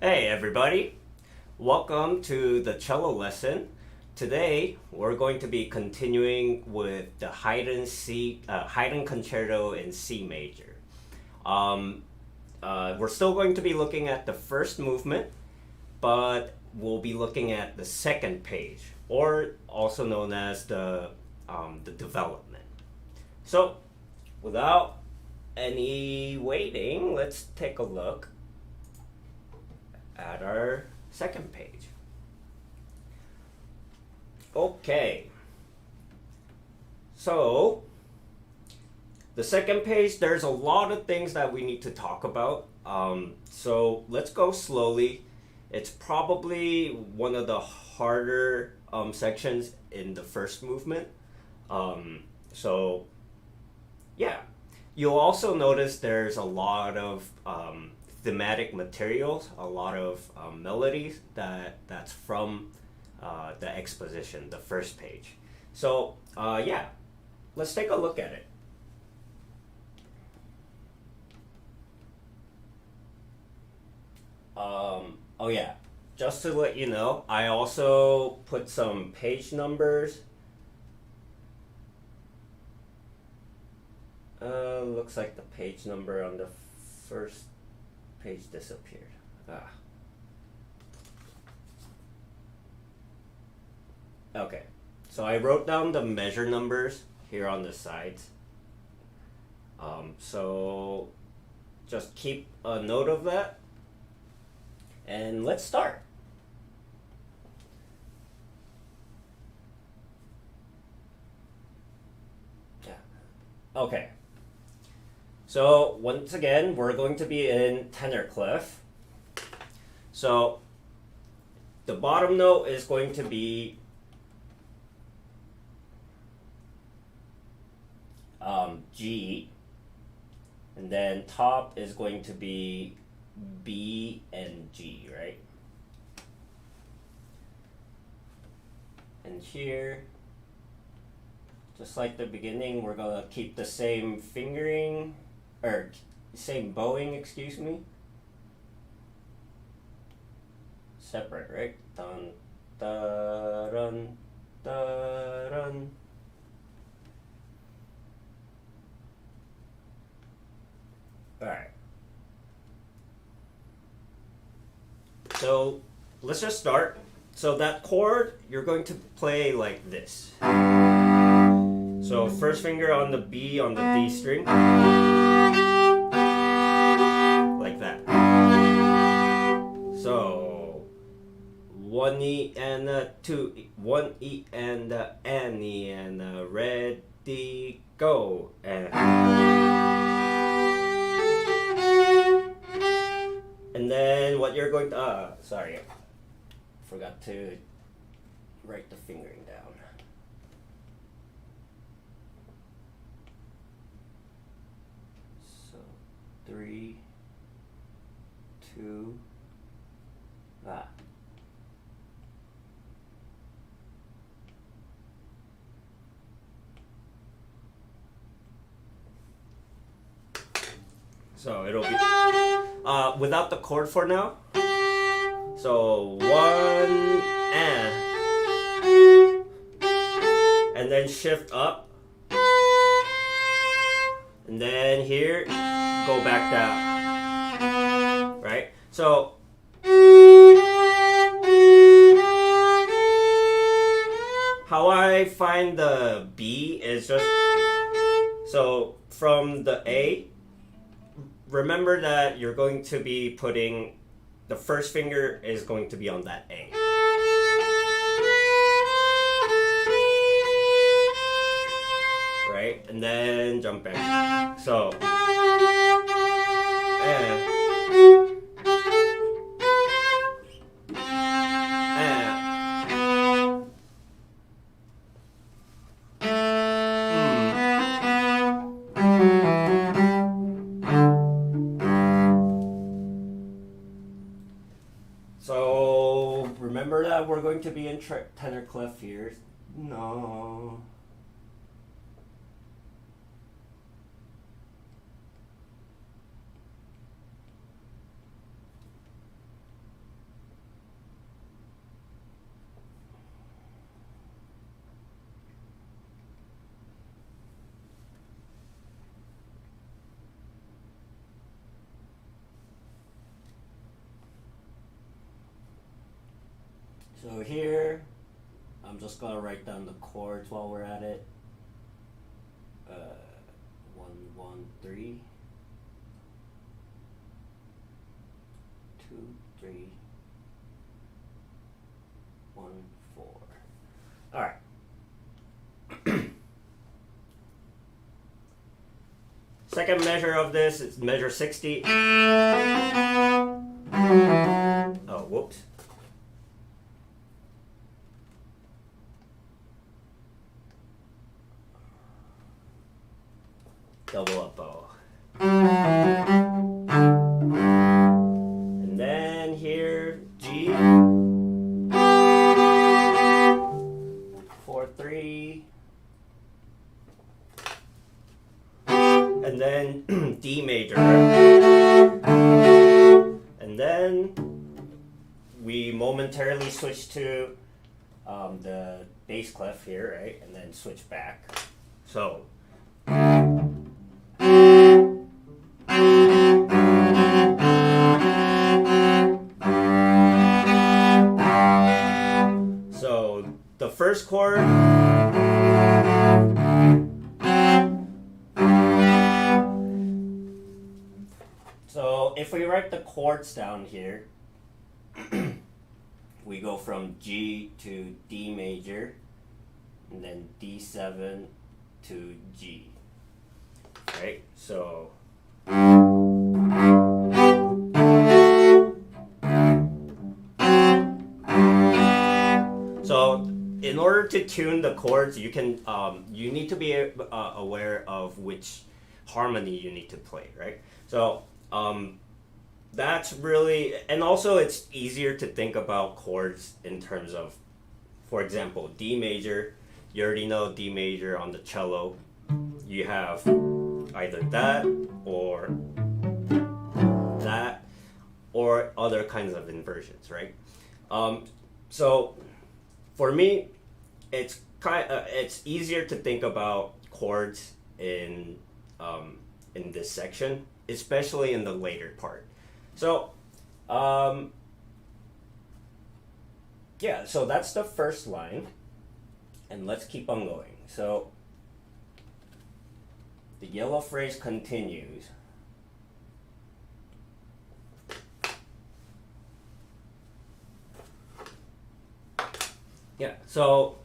Hey everybody, welcome to the cello lesson. Today we're going to be continuing with the Haydn Concerto in C major. We're still going to be looking at the first movement, but we'll be looking at the second page, or also known as the development. So, without any waiting, let's take a look at our second page. Okay, so the second page, there's a lot of things that we need to talk about. So let's go slowly. It's probably one of the harder sections in the first movement. So yeah, you'll also notice there's a lot of thematic materials, a lot of melodies that's from the exposition, the first page. So yeah, let's take a look at it. Oh yeah, just to let you know, I also put some page numbers. Looks like the page number on the first page disappeared. Okay, so I wrote down the measure numbers here on the sides. So just keep a note of that, and let's start. Yeah. Okay. So once again, we're going to be in tenor clef. So the bottom note is going to be G, and then top is going to be B and G, right? And here, just like the beginning, we're gonna keep the same fingering, or same bowing, excuse me. Separate, right? Dun, da, dun, da, dun. Alright. So let's just start. So that chord, you're going to play like this. So first finger on the B on the D string. Like that. So 1 E and a 2 E, 1 E and a N E and a ready, go. And then what you're going to, sorry, forgot to write the fingering down. So 3, 2, So it'll be without the chord for now. So 1 and then shift up, and then here go back down, right? So how I find the B is just, so from the A, remember that you're going to be putting, the first finger is going to be on that A. Right? And then jump back. So, So remember that we're going to be in tenor clef here. No. So here, I'm just gonna write down the chords while we're at it. 1, 1, 3, 2, 3, 1, 4. All right. Second measure of this is measure 60. Oh, whoops. Double up bow. And then here, G. 4, 3. And then D major. And then we momentarily switch to the bass clef here, right? And then switch back. So. So the first chord. So if we write the chords down here, we go from G to D major, and then D7 to G. Right? So in order to tune the chords, you need to be aware of which harmony you need to play, right? So that's really, and also it's easier to think about chords in terms of, for example, D major. You already know D major on the cello. You have either that or other kinds of inversions, right? So for me, it's easier to think about chords in this section, especially in the later part. So yeah, so that's the first line, and let's keep on going. So the yellow phrase continues. Yeah, so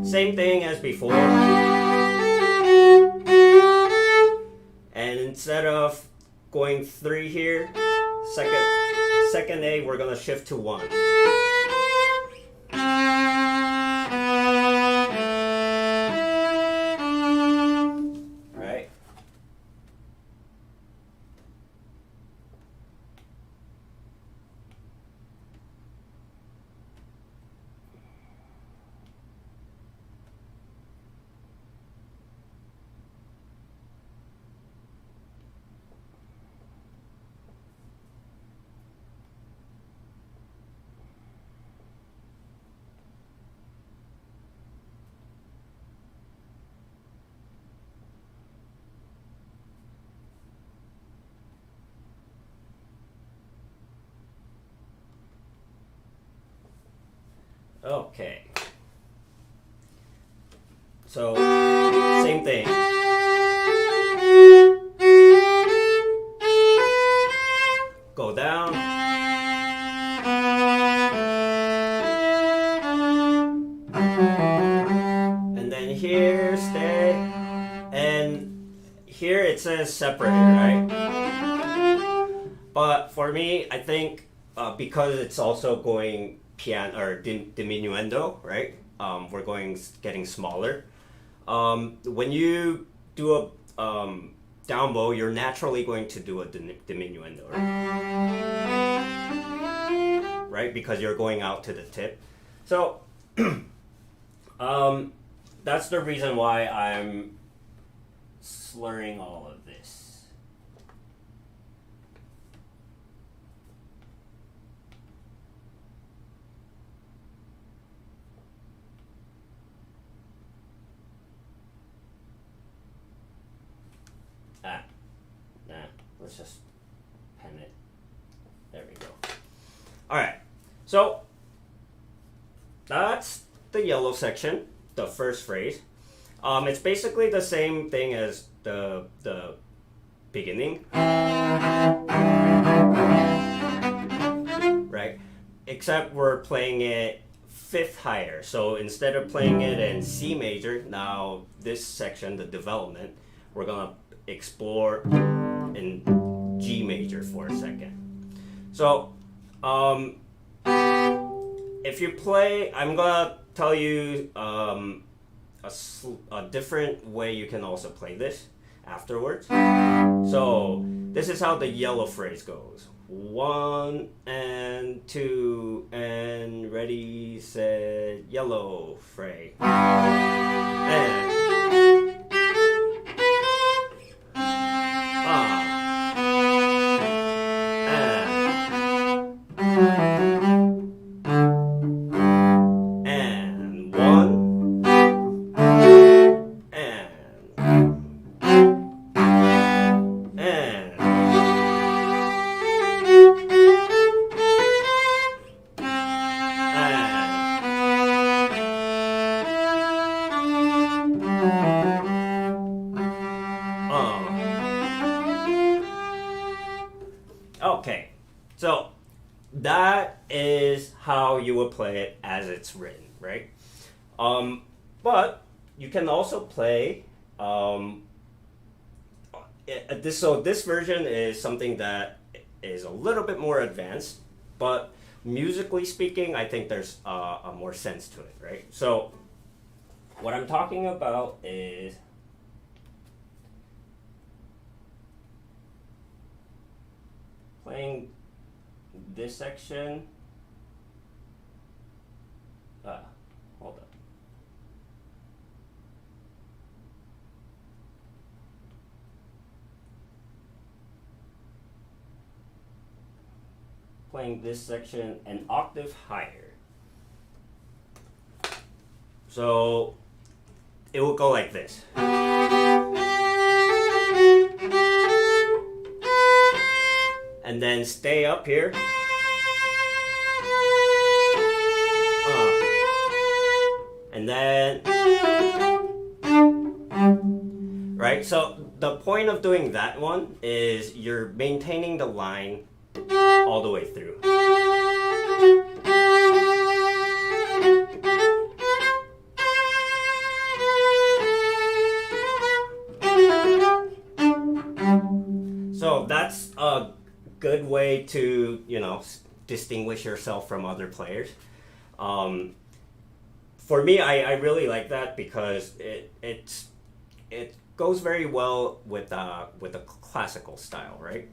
same thing as before. And instead of going 3 here, second A, we're gonna shift to 1. Right? Okay. So, same thing. Go down. And then here, stay. And here it says separated, right? But for me, I think because it's also going piano or diminuendo, right? We're getting smaller. When you do a down bow, you're naturally going to do a diminuendo, right? Because you're going out to the tip. So that's the reason why I'm slurring all of this. Let's just All right, so that's the yellow section, the first phrase. It's basically the same thing as the beginning, right? Except we're playing it fifth higher. So instead of playing it in C major, now this section, the development, we're gonna explore in G major for a second. So if you play, I'm gonna tell you a different way you can also play this afterwards. So this is how the yellow phrase goes. 1 and 2 and ready, set, yellow phrase. And okay, so that is how you would play it as it's written, right? But you can also play this. So this version is something that is a little bit more advanced, but musically speaking, I think there's a more sense to it, right? So what I'm talking about is playing this section. Hold up. Playing this section an octave higher. So it will go like this. And then stay up here. And then, right? So the point of doing that one is you're maintaining the line all the way through. So that's a good way to, distinguish yourself from other players. For me, I really like that because it goes very well with a classical style, right?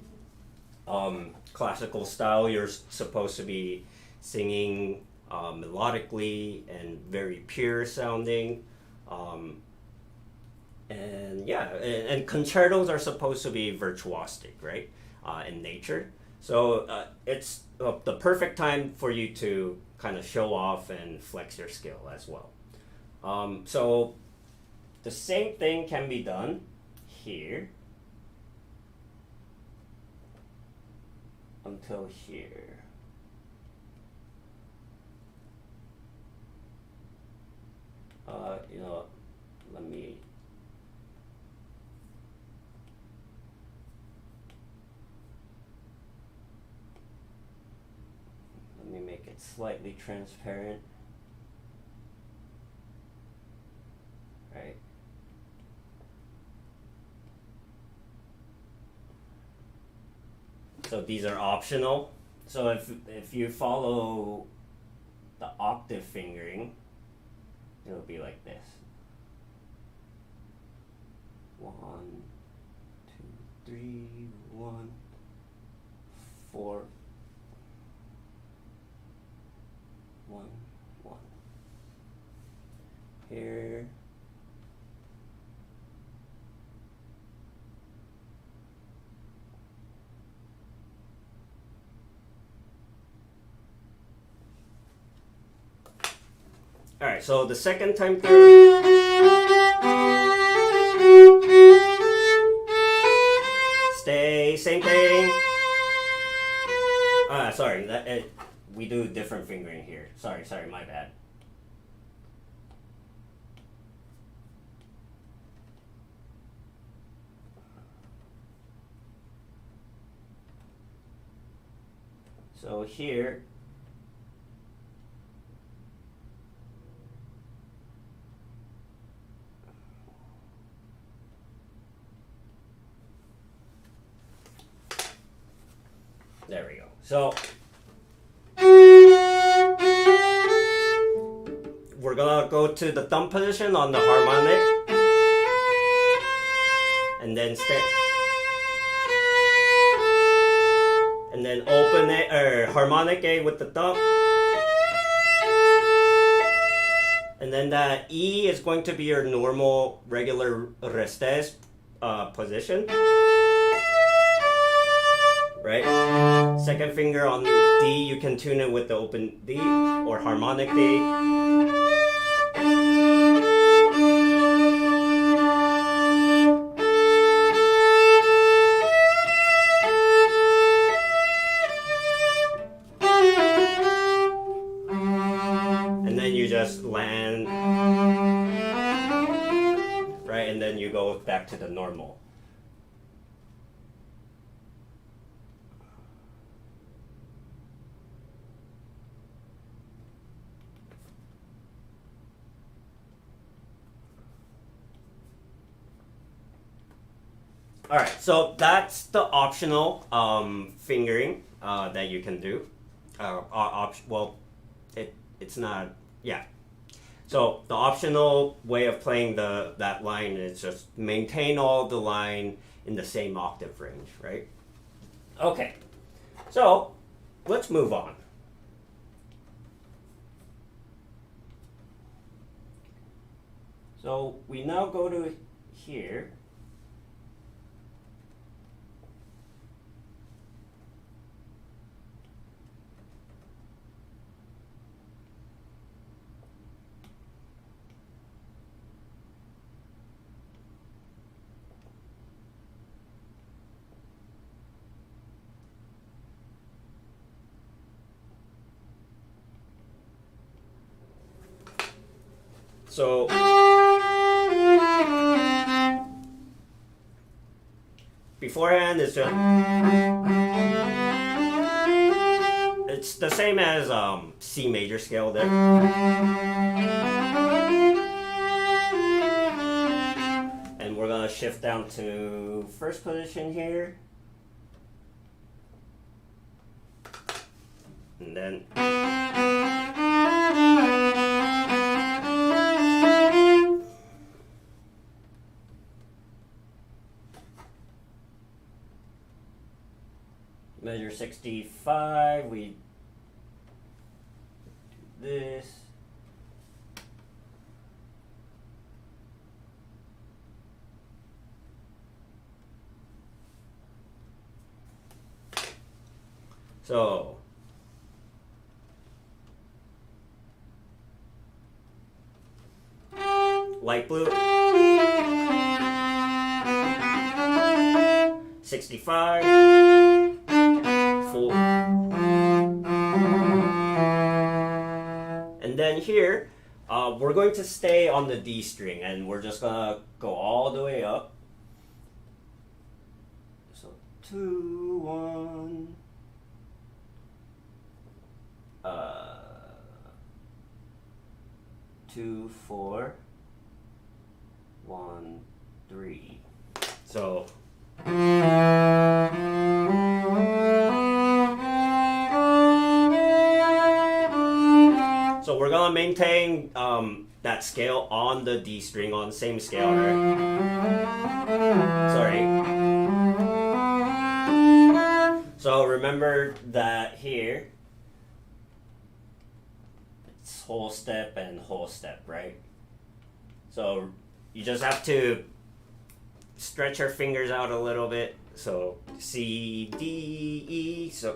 Classical style, you're supposed to be singing melodically and very pure sounding, and concertos are supposed to be virtuosic, right? In nature, so it's the perfect time for you to kind of show off and flex your skill as well. So the same thing can be done here until here. Let me make it slightly transparent. Right. So these are optional. So if you follow the octave fingering, it'll be like this. 1, 2, 3, 1, 4, 1, 1. Here. All right, so the second time through, stay, same thing. Sorry, we do different fingering here. Sorry, my bad. So here, there we go. So we're gonna go to the thumb position on the harmonic, and then and then open it, or harmonic A with the thumb, and then that E is going to be your normal regular restes position, right? Second finger on D, you can tune it with the open D or harmonic D. And then you just land, right? And then you go back to the normal. All right, so that's the optional fingering that you can do. Well, it's not, yeah. So the optional way of playing that line is just maintain all the line in the same octave range, right? Okay, so let's move on. So we now go to here. So beforehand it's just, it's the same as C major scale there. And we're gonna shift down to first position here. And then measure 65, we do this. So light blue, 65, 4. And then here, we're going to stay on the D string, and we're just gonna go all the way up. So 2, 1, 2, 4, 1, 3. So we're gonna maintain that scale on the D string on the same scale, right? Sorry. So remember that here, it's whole step and whole step, right? So you just have to stretch your fingers out a little bit. So C, D, E, so.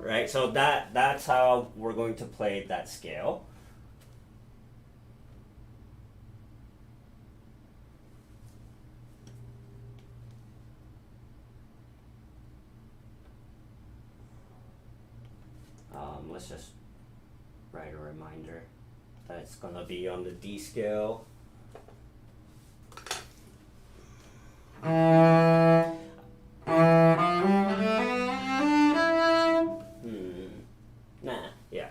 Right, so that's how we're going to play that scale. let's just write a reminder that it's gonna be on the D scale. Nah, yeah.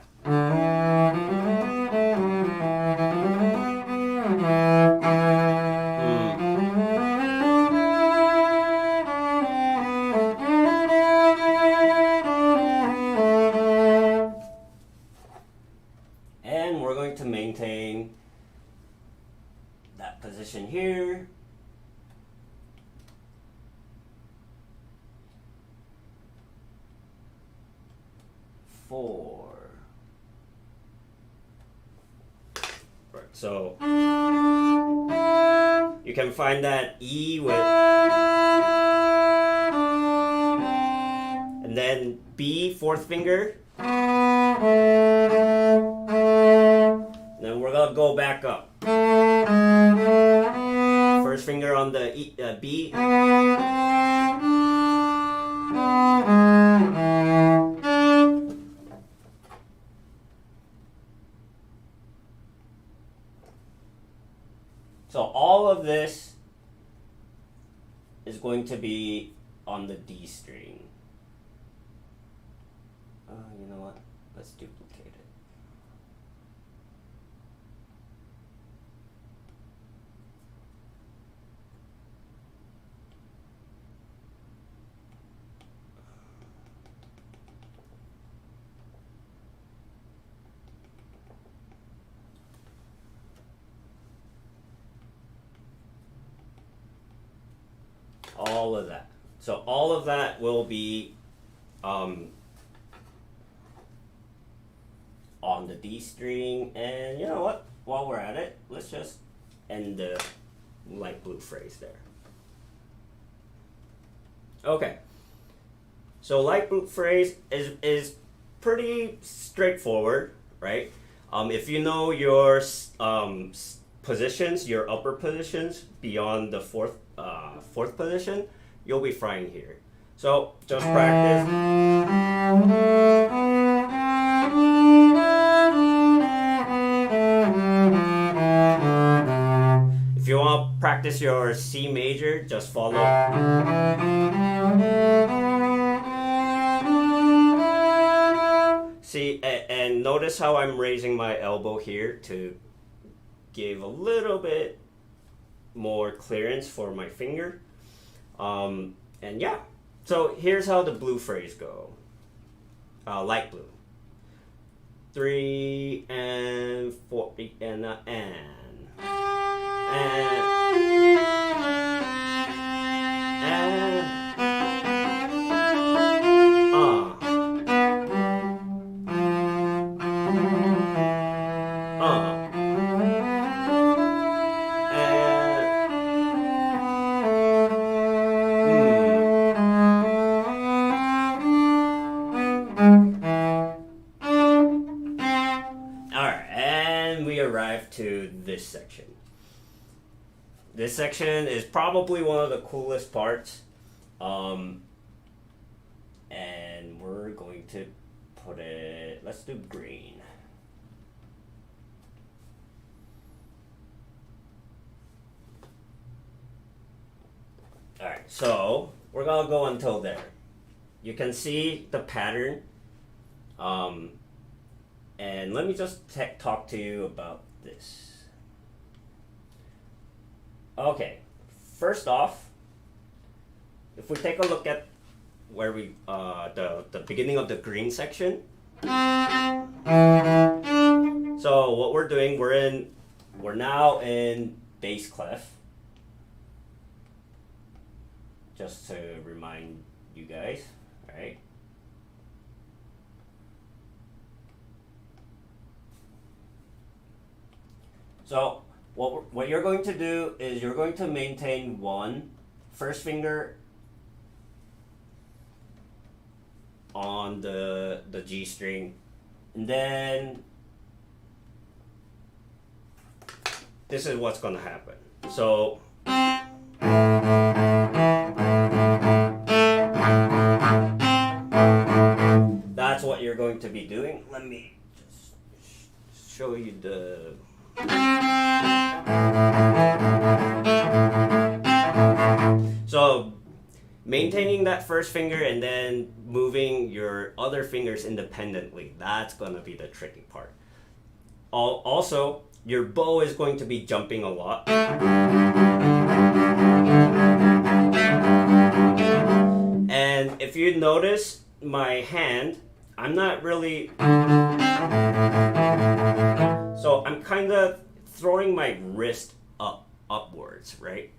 And we're going to maintain that position here. Four. Right, so you can find that E with, and then B, fourth finger. Then we're gonna go back up. First finger on the B. So all of this is going to be on the D string. You know what? Let's duplicate it. All of that. So all of that will be on the D string. And you know what? While we're at it, let's just end the light blue phrase there. Okay. So light blue phrase is pretty straightforward, right? If you know your positions, your upper positions beyond the fourth position, you'll be fine here. So just practice. If you want to practice your C major, just follow. See, and notice how I'm raising my elbow here to give a little bit more clearance for my finger. And yeah, so here's how the blue phrase go. Light blue. 3 and 4 and to this section. This section is probably one of the coolest parts, and we're going to put it, let's do green. Alright, so we're gonna go until there. You can see the pattern, and let me just talk to you about this. Okay, first off, if we take a look at where we the beginning of the green section. So what we're doing, we're now in bass clef. Just to remind you guys, all right? So what you're going to do is you're going to maintain one first finger on the G string, and then this is what's going to happen. So that's what you're going to be doing. Let let me just show you the. So maintaining that first finger and then moving your other fingers independently, that's going to be the tricky part. Also, your bow is going to be jumping a lot. And if you notice my hand, I'm not really... So I'm kind of throwing my wrist upwards, right?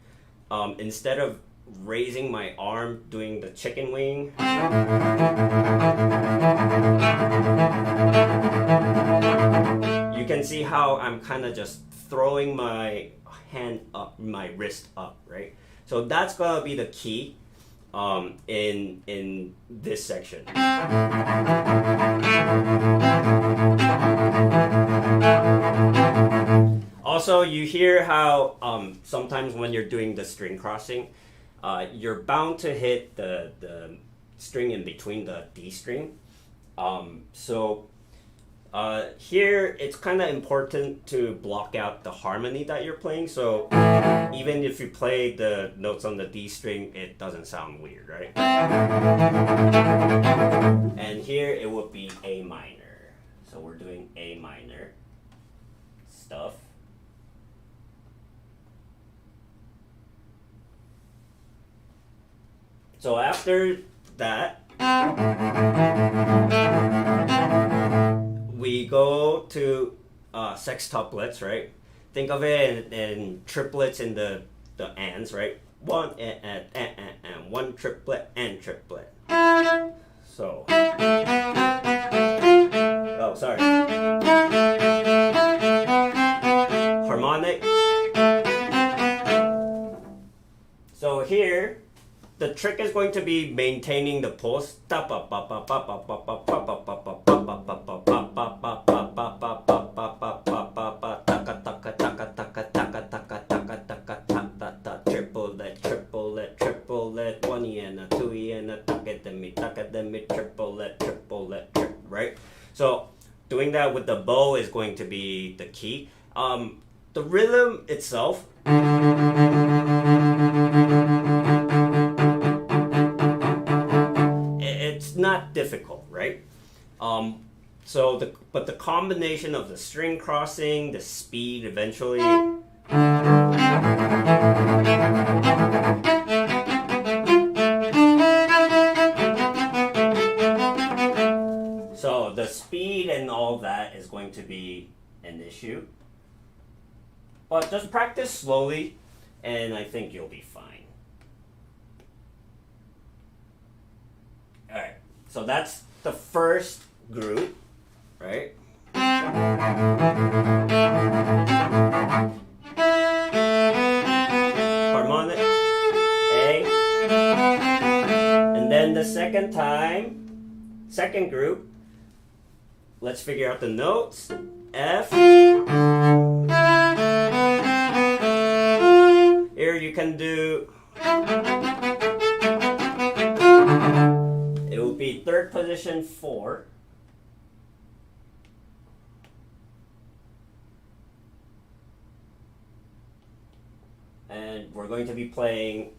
Instead of raising my arm, doing the chicken wing. You can see how I'm kind of just throwing my hand up, my wrist up, right? So that's gonna be the key in this section. Also, you hear how sometimes when you're doing the string crossing, you're bound to hit the string in between the D string. Here it's kind of important to block out the harmony that you're playing. So even if you play the notes on the D string, it doesn't sound weird, right? And here it would be A minor. So we're doing A minor stuff. So after that, we go to sextuplets, right? Think of it in triplets in the ands, right? One and one triplet and triplet. So, oh, sorry. Harmonic. So here, the trick is going to be maintaining the pulse. Triplet, triplet, triplet, 1 E and a 2 E and a takademi, triplet, triplet, right? So doing that with the bow is going to be the key. The rhythm itself. It's not difficult, right? But the combination of the string crossing, the speed eventually. So the speed and all that is going to be an issue. But just practice slowly, and I think you'll be fine. Alright, so that's the first group, right? Harmonic, A. And then the second group, let's figure out the notes. F. Here you can do, it will be third position 4. And we're going to be playing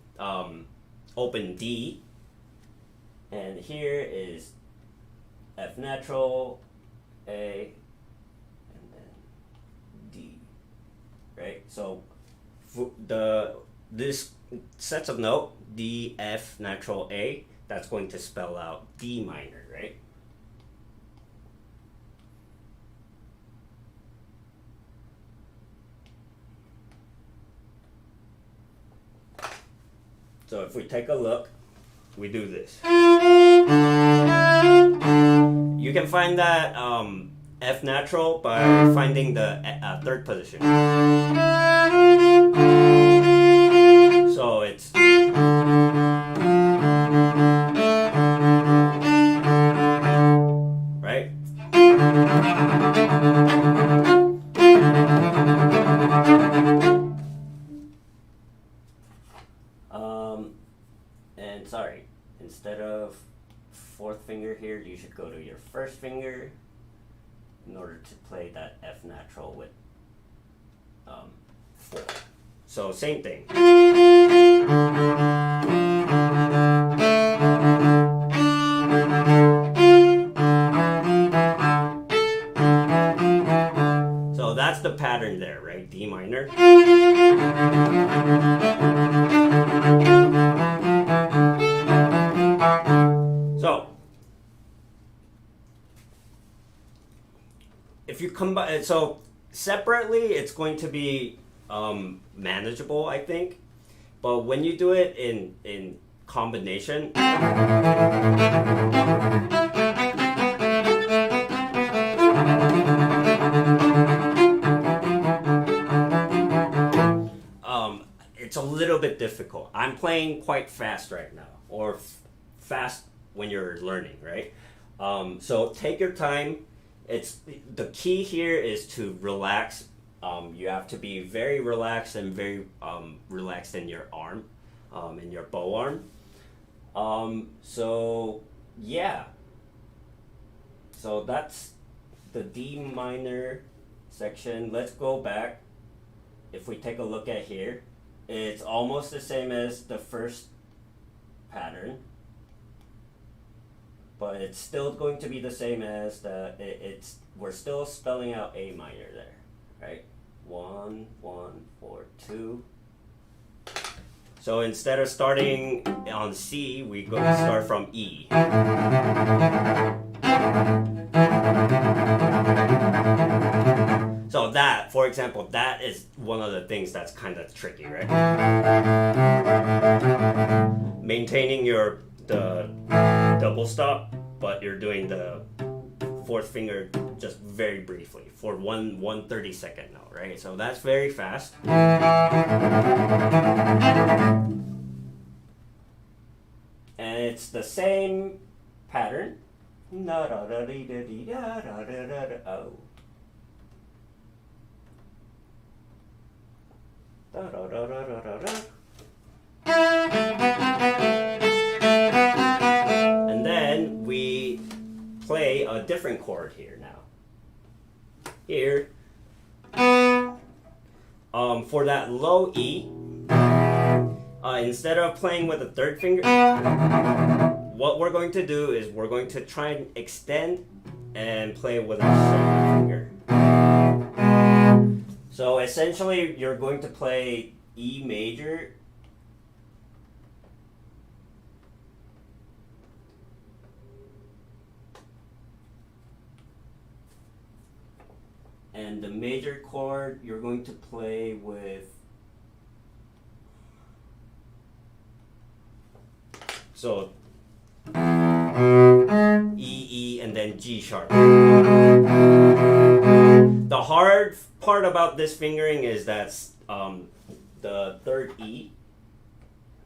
open D. And here is F natural, A, and then D, right? So this sets of note, D, F, natural, A, that's going to spell out D minor, right? So if we take a look, we do this. You can find that F natural by finding the third position. So it's right. And sorry, instead of fourth finger here, you should go to your first finger. in order to play that F natural with 4. So same thing. So that's the pattern there, right? D minor. So if you combine, so separately, it's going to be manageable, I think. But when you do it in combination, it's a little bit difficult. I'm playing quite fast right now, or fast when you're learning, right? So take your time. It's the key here is to relax. You have to be very relaxed and very relaxed in your arm, in your bow arm. So yeah. So that's the D minor section. Let's go back. If we take a look at here, it's almost the same as the first pattern, but it's still going to be the same as we're still spelling out A minor there, right? 1, 1, 4, 2. So instead of starting on C, we go start from E. So that, for example, that is one of the things that's kind of tricky, right? Maintaining the double stop, but you're doing the fourth finger just very briefly for 1/32 note, right? So that's very fast. And it's the same pattern. Oh. And then we play a different chord here now. Here, for that low E, instead of playing with the third finger, what we're going to do is we're going to try and extend and play with our second finger. So essentially, you're going to play E major and the major chord you're going to play with, so E, and then G sharp. The hard part about this fingering is that's the third E,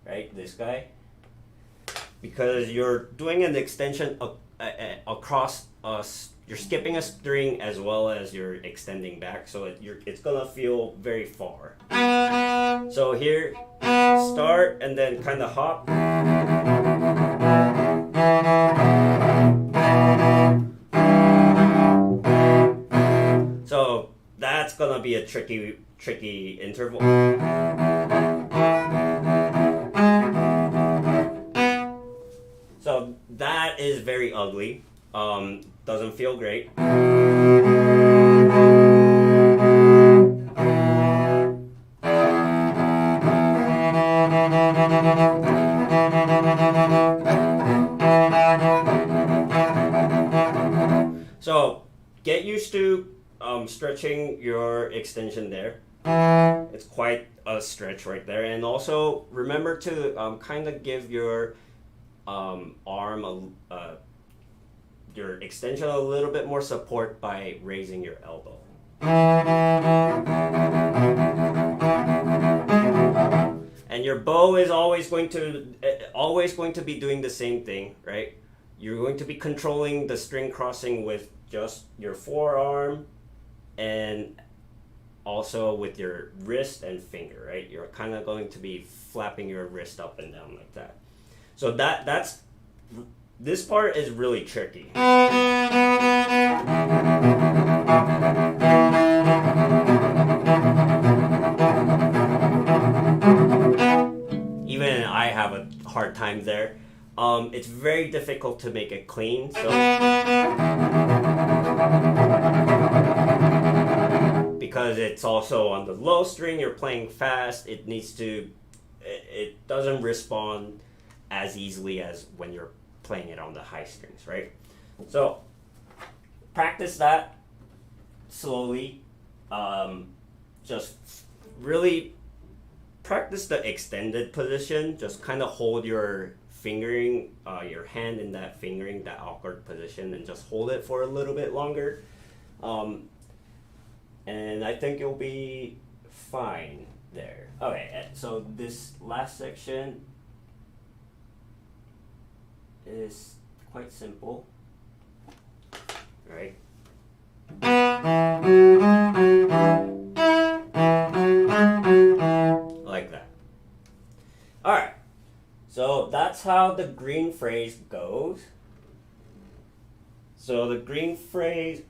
right? This guy, because you're doing an extension across us. You're skipping a string as well as you're extending back, so it's gonna feel very far. So here, start and then kind of hop. So that's gonna be a tricky interval. So that is very ugly. Doesn't feel great. So get used to stretching your extension there. It's quite a stretch right there. And also remember to kind of give your arm your extension a little bit more support by raising your elbow. And your bow is always going to be doing the same thing, right? You're going to be controlling the string crossing with just your forearm and also with your wrist and finger, right? You're kind of going to be flapping your wrist up and down like that. So this part is really tricky. time there. It's very difficult to make it clean. So because it's also on the low string, you're playing fast. It doesn't respond as easily as when you're playing it on the high strings, right? So practice that slowly. Just really practice the extended position. Just kind of hold your fingering, your hand in that fingering, that awkward position, and just hold it for a little bit longer. And I think you'll be fine there. Okay, so this last section is quite simple, right? Like that. All right, so that's how the green phrase goes. So the green phrase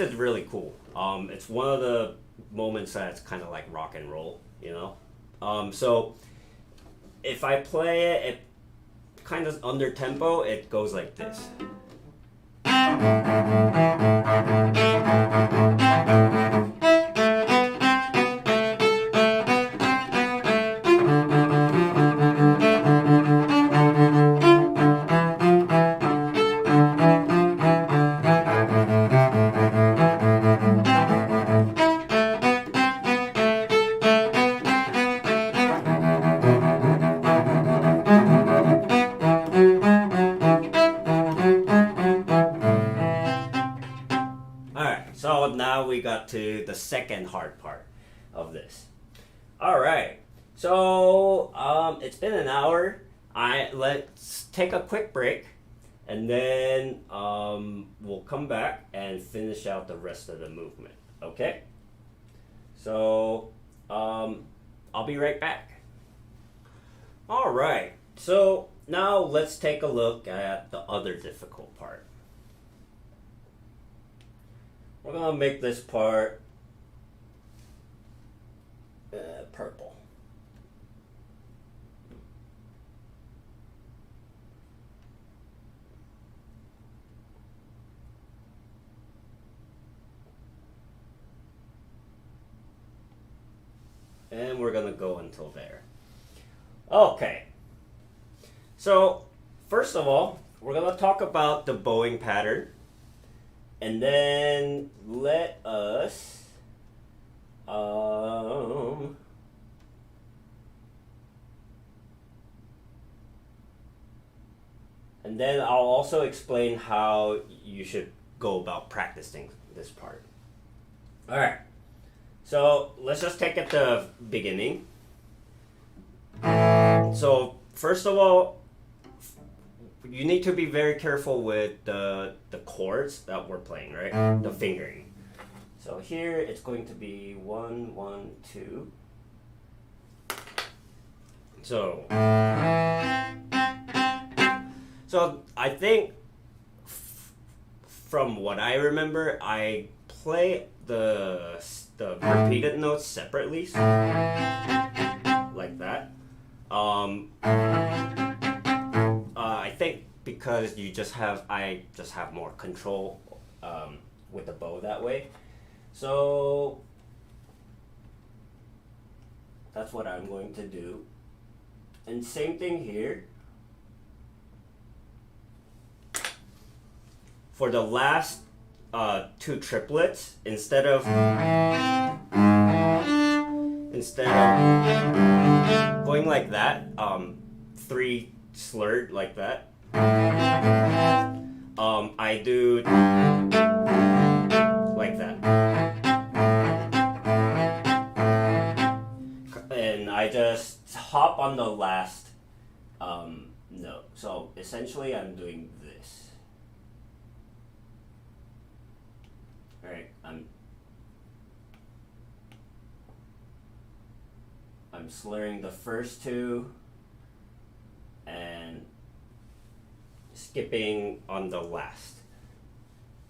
is really cool. It's one of the moments that's kind of like rock and roll, you know? So if I play it kind of under tempo, it goes like this. So now we got to the second hard part of this. All right, so it's been an hour. Let's take a quick break, and then we'll come back and finish out the rest of the movement. Okay? So I'll be right back. All right, so now let's take a look at the other difficult part. We're gonna make this part purple. And we're gonna go until there. Okay. So, first of all, we're gonna talk about the bowing pattern. And then let us and then I'll also explain how you should go about practicing this part. All right. So let's just take at the beginning. So first of all, you need to be very careful with the chords that we're playing, right? The fingering. So here it's going to be 1, 1, 2. So I think from what I remember, I play the repeated notes separately, so like that. I think because I just have more control with the bow that way. So that's what I'm going to do. And same thing here. For the last two triplets, instead of going like that, 3 slurred like that, I do like that, and I just hop on the last note. So essentially I'm doing this. Alright, I'm slurring the first 2 and skipping on the last.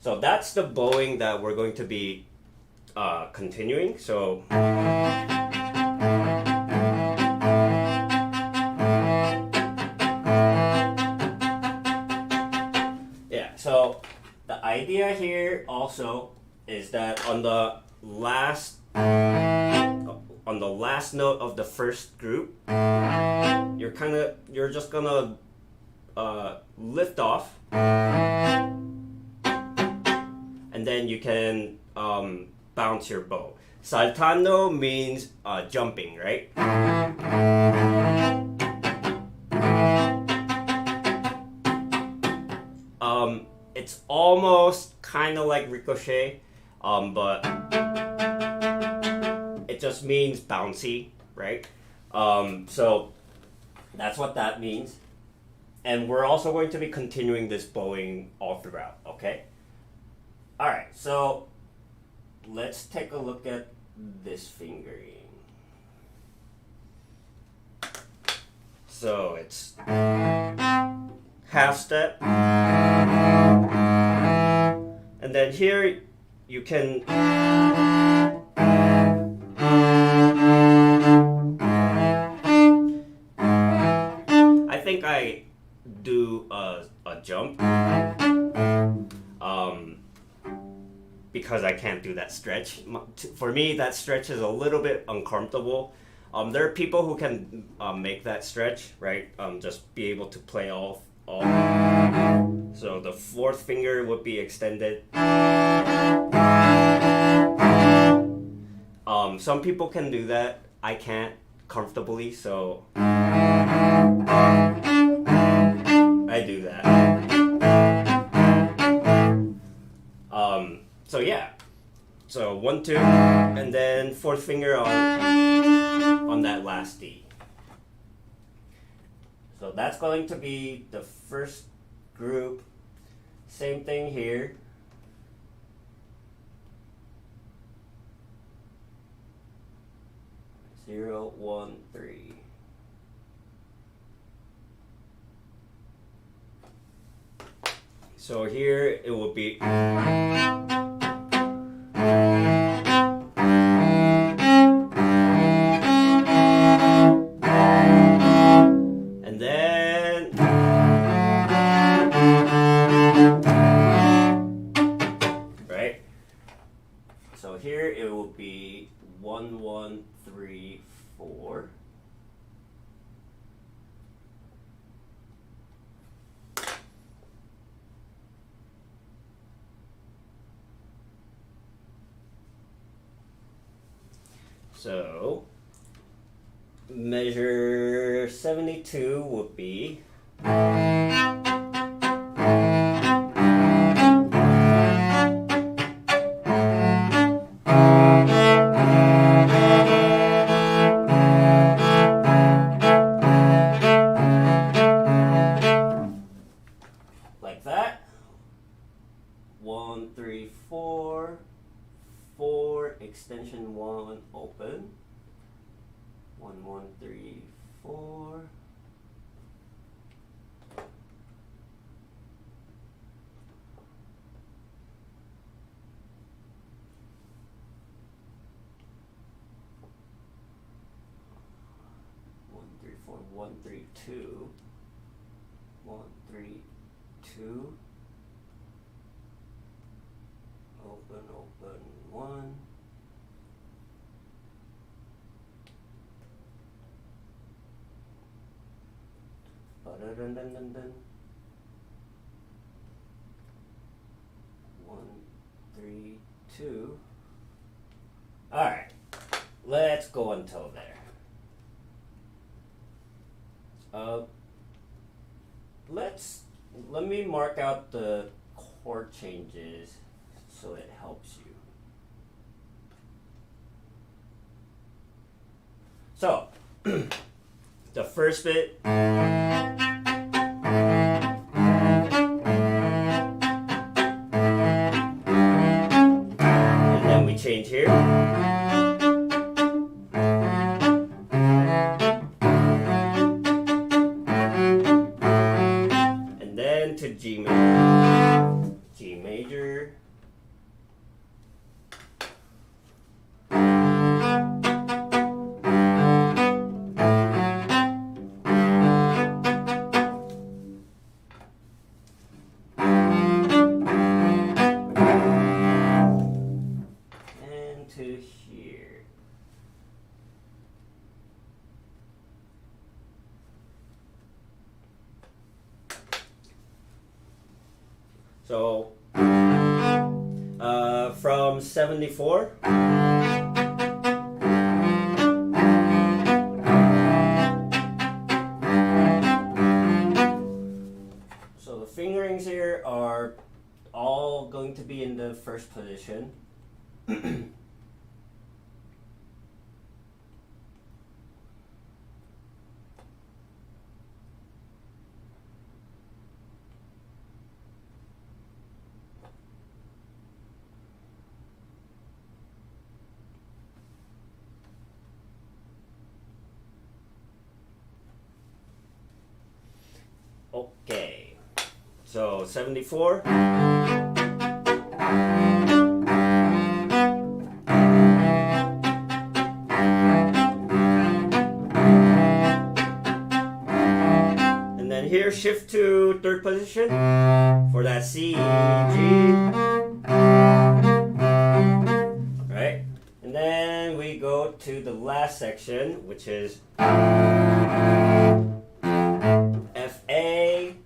So that's the bowing that we're going to be continuing. So yeah, so the idea here also is that on the last note of the first group, you're just gonna lift off, and then you can bounce your bow. Saltando means jumping, right? It's almost kind of like ricochet, but it just means bouncy, right? So that's what that means. And we're also going to be continuing this bowing all throughout, okay? All right, so let's take a look at this fingering. So it's half step. And then here you can I think I do a jump because I can't do that stretch. For me, that stretch is a little bit uncomfortable. There are people who can make that stretch, right? Just be able to play all. So the fourth finger would be extended. Some people can do that. I can't comfortably, so I do that. So yeah. So 1, 2, and then fourth finger on that last D. So that's going to be the first group. Same thing here. Zero, 1, 3. So here it will be. And then right. So here it will be 1, 1, 3, 4. So measure 72 would be like that. 1, 3, 4. 4, extension 1, open. 1, 1, 3, 4. One, 3, 4, 1, 3, 2. 1, 3, 2. Open, open, 1. Dun, dun, dun, dun. 1, 3, 2. All right, let's go until there. Let me mark out the chord changes so it helps you. So the first bit. Change here. And then to G major. G major. here. So from 74. So the fingerings here are all going to be in the first position. Okay, so 74. And then here, shift to third position for that C, G. Right? And then we go to the last section, which is F-A.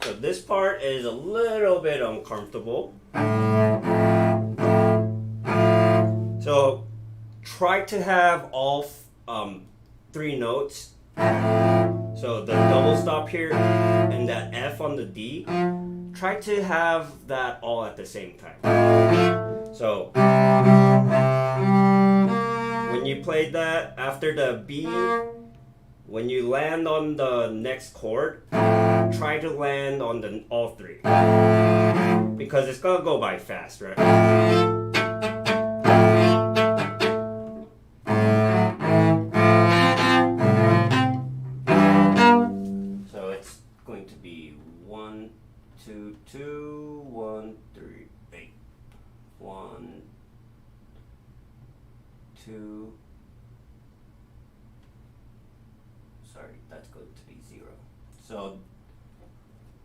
So this part is a little bit uncomfortable. So try to have all three notes. So the double stop here and that F on the D, try to have that all at the same time. So when you play that after the B, when you land on the next chord, try to land on all three, because it's gonna go by fast, right? So it's going to be 1, 2, 2, 1, 3, 8. 1, 2. Sorry, that's going to be 0. So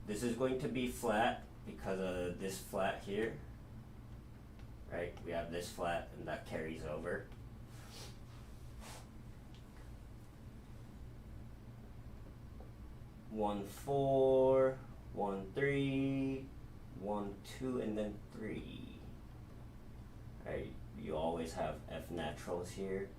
this is going to be flat because of this flat here. Right? We have this flat and that carries over. One, 4, 1, 3, 1, 2, and then 3. Right? You always have F naturals here.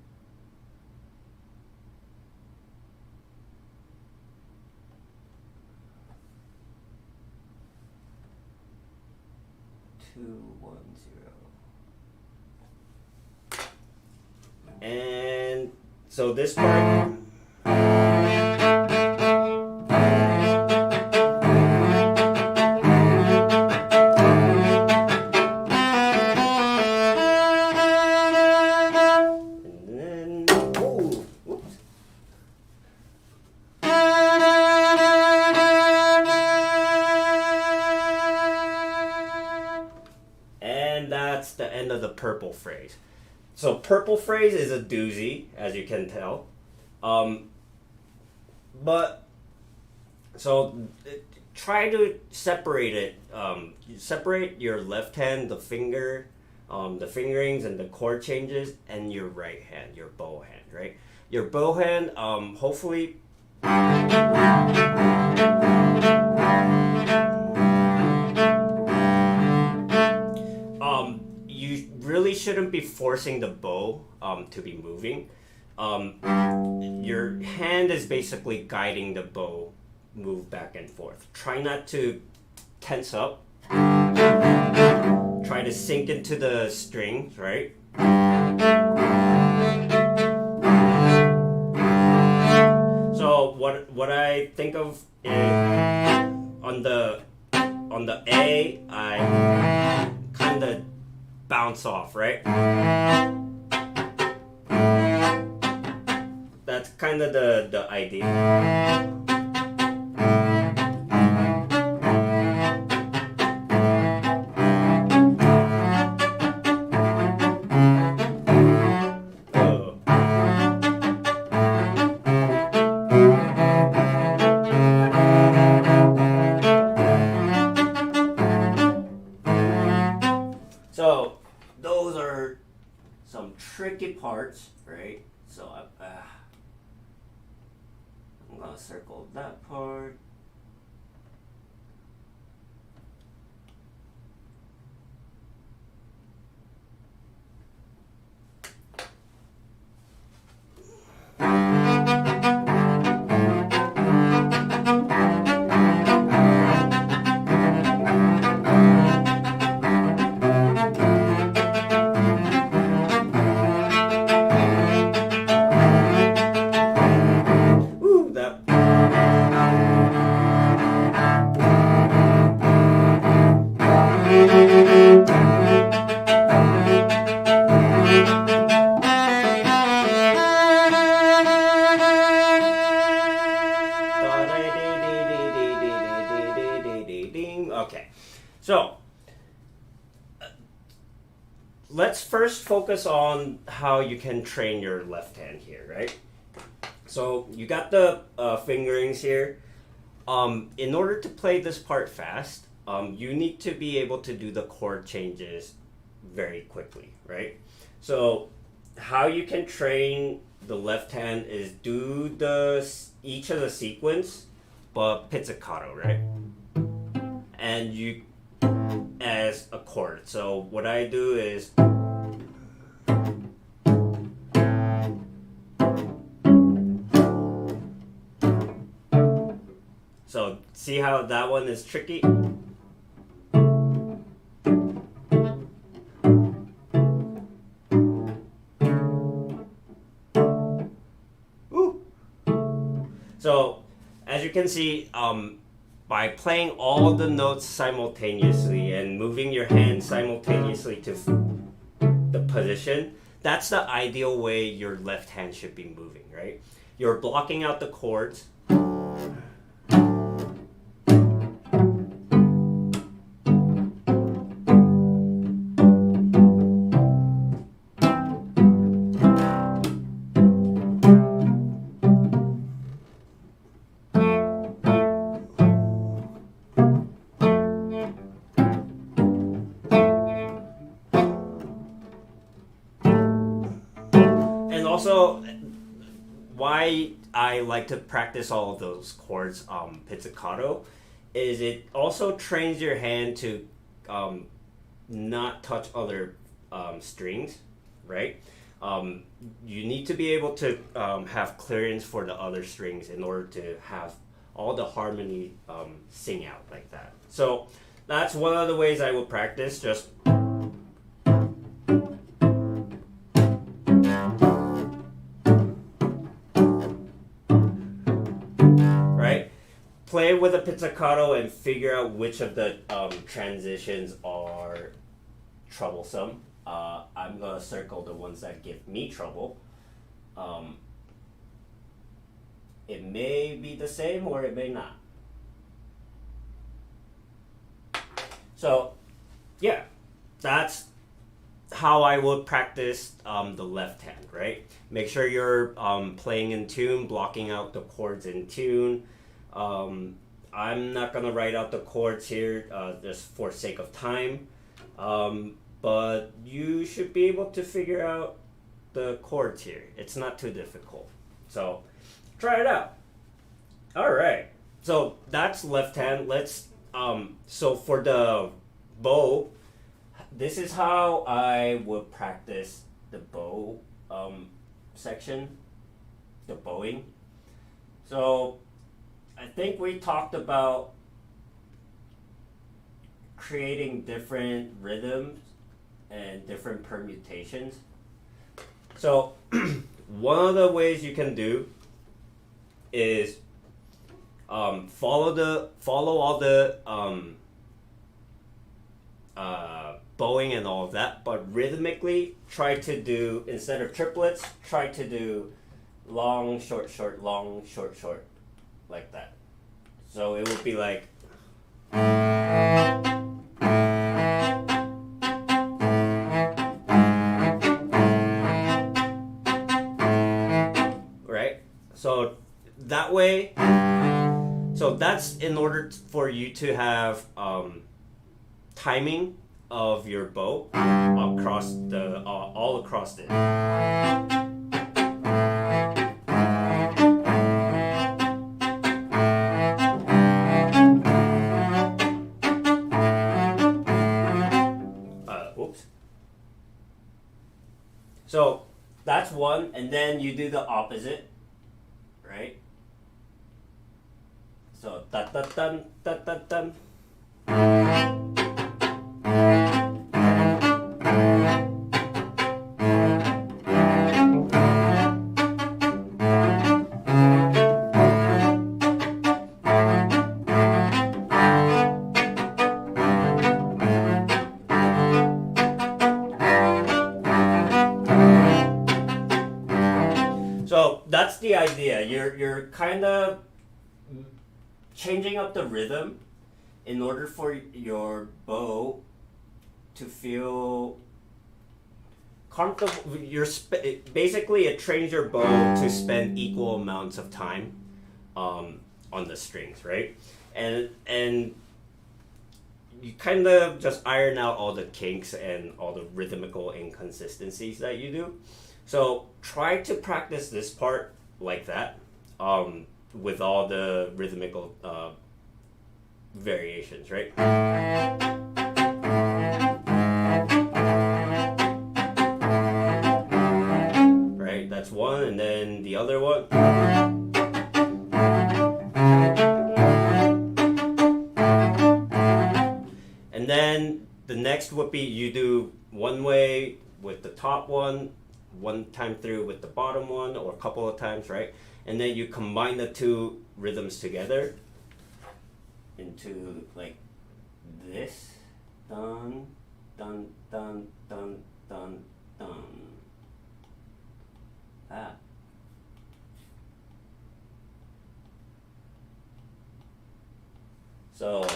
Two, 1, 0. And so this part. And that's the end of the purple phrase. So purple phrase is a doozy, as you can tell. But so try to separate it. Separate your left hand, the finger, the fingerings and the chord changes, and your right hand, your bow hand, right? Your bow hand, hopefully. You really shouldn't be forcing the bow to be moving. Your hand is basically guiding the bow move back and forth. Try not to tense up. Try to sink into the strings, right? So what I think of is on the A, I kind of bounce off, right? That's kind of the idea. circle that part. Okay, so let's first focus on how you can train your left hand here, right? So you got the fingerings here. In order to play this part fast, you need to be able to do the chord changes very quickly, right? So how you can train the left hand is do each of the sequence, but pizzicato, right? And you as a chord. So what I do is so see how that one is tricky? Ooh. So as you can see, by playing all the notes simultaneously and moving your hand simultaneously to the position, that's the ideal way your left hand should be moving, right? You're blocking out the chords. Also, why I like to practice all of those chords pizzicato is it also trains your hand to not touch other strings, right? You need to be able to have clearance for the other strings in order to have all the harmony sing out like that. So that's one of the ways I will practice, just play with a pizzicato and figure out which of the transitions are troublesome. I'm going to circle the ones that give me trouble. It may be the same or it may not. So, yeah, that's how I would practice the left hand, right? Make sure you're playing in tune, blocking out the chords in tune. I'm not going to write out the chords here just for sake of time, but you should be able to figure out the chords here. It's not too difficult. So try it out. All right. So that's left hand. Let's so for the bow, this is how I would practice the bow section, the bowing. So I think we talked about creating different rhythms and different permutations. So one of the ways you can do is follow all the bowing and all of that, but rhythmically try to do, instead of triplets, try to do long, short, short, long, short, short, like that. So it would be like right? So that way, so that's in order for you to have timing of your bow across the all across it. one, and then you do the opposite, right? So da da dun da da dun. So that's the idea. You're kind of changing up the rhythm in order for your bow to feel comfortable. Basically, it trains your bow to spend equal amounts of time on the strings, right? And you kind of just iron out all the kinks and all the rhythmical inconsistencies that you do. So try to practice this part like that, with all the rhythmical variations, right? Right, that's one, and then the other one. And then the next would be you do one way with the top one time through with the bottom one, or a couple of times, right? And then you combine the two rhythms together into like this. Dun, dun, dun, dun, dun, dun. Ah. So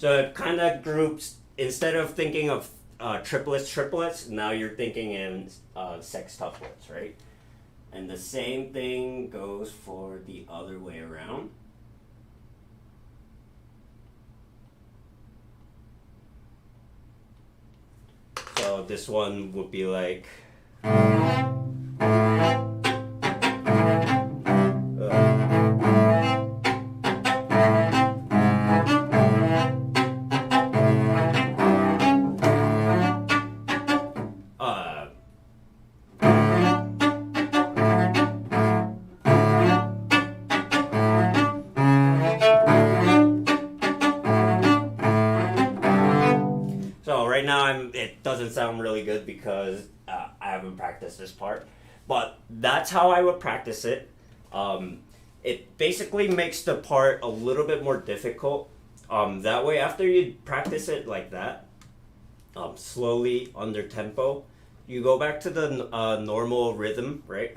it kind of groups, instead of thinking of triplets, now you're thinking in sextuplets, right? And the same thing goes for the other way around. So this one would be like... So right now it doesn't sound really good because I haven't practiced this part, but that's how I would practice it. It basically makes the part a little bit more difficult. That way, after you practice it like that, slowly under tempo, you go back to the normal rhythm, right?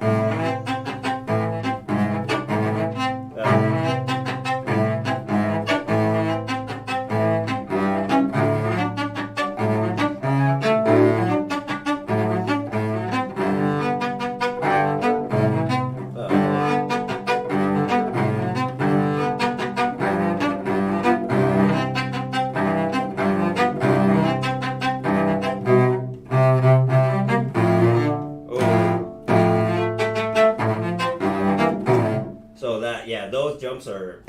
So that, yeah, those jumps are...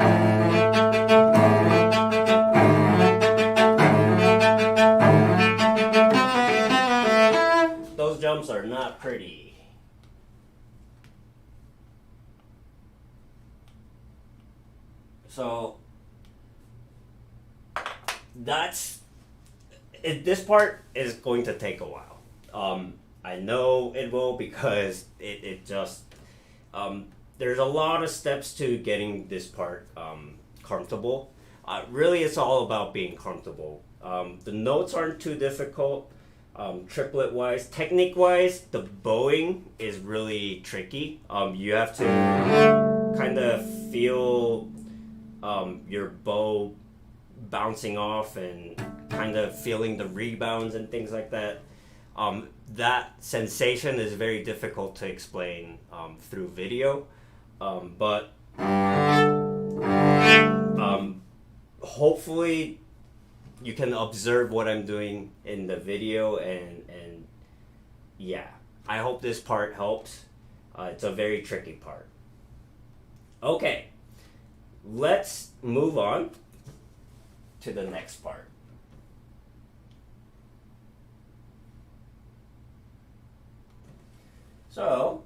Those jumps are not pretty. So that's it. This part is going to take a while. I know it will, because it just there's a lot of steps to getting this part comfortable. Really, it's all about being comfortable. The notes aren't too difficult. Triplet wise, technique wise, the bowing is really tricky. You have to kind of feel your bow bouncing off and kind of feeling the rebounds and things like that. That sensation is very difficult to explain through video, but hopefully you can observe what I'm doing in the video, and yeah, I hope this part helps. It's a very tricky part. Okay, let's move on to the next part. So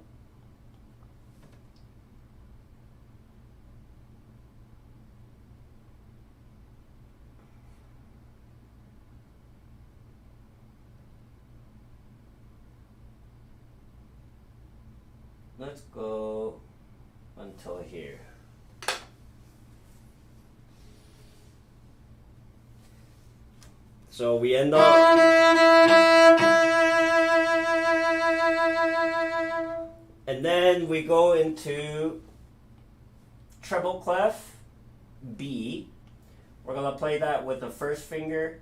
let's go until here. So we end up, and then we go into treble clef B. We're gonna play that with the first finger.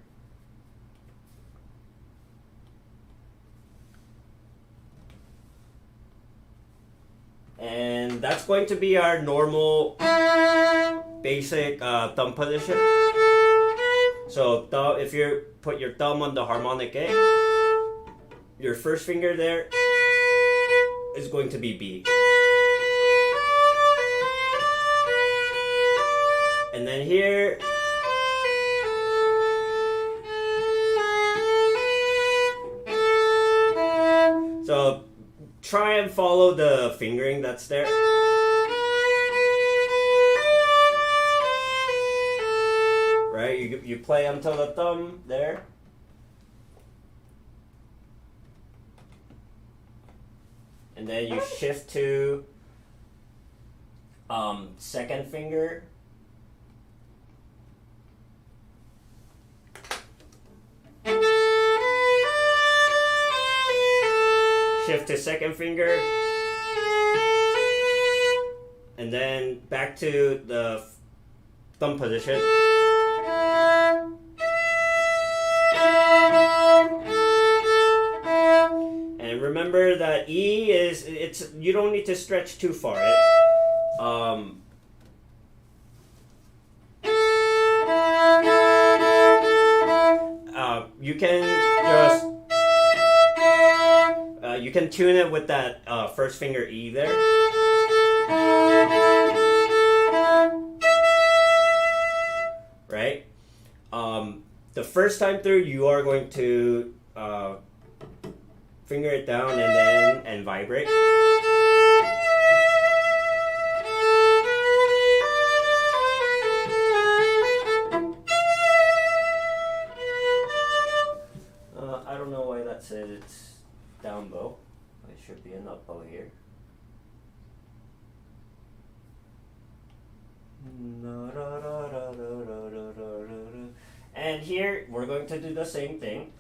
And that's going to be our normal basic thumb position. So if you put your thumb on the harmonic A, your first finger there is going to be B. And then here, so try and follow the fingering that's there. Right, you play until the thumb there. And then you shift to second finger. Shift to second finger. And then back to the thumb position. And remember that E is, you don't need to stretch too far. You can just you can tune it with that first finger E there. Right? The first time through, you are going to finger it down and vibrate. I don't know why that says it's down bow. It should be an up bow here. And here we're going to do the same thing.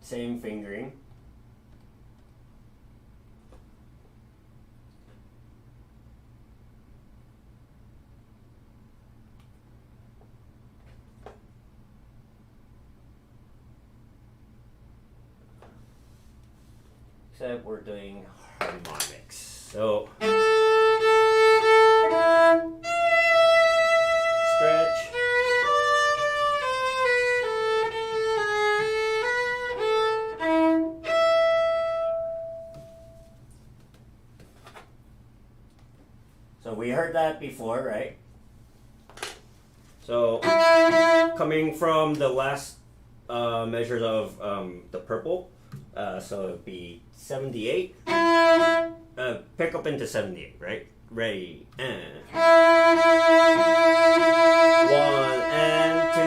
Same fingering. Except we're doing harmonics. So stretch. So we heard that before, right? So coming from the last measures of the purple, so it'd be 78. Pick up into 78, right? Ready, and 1 and 2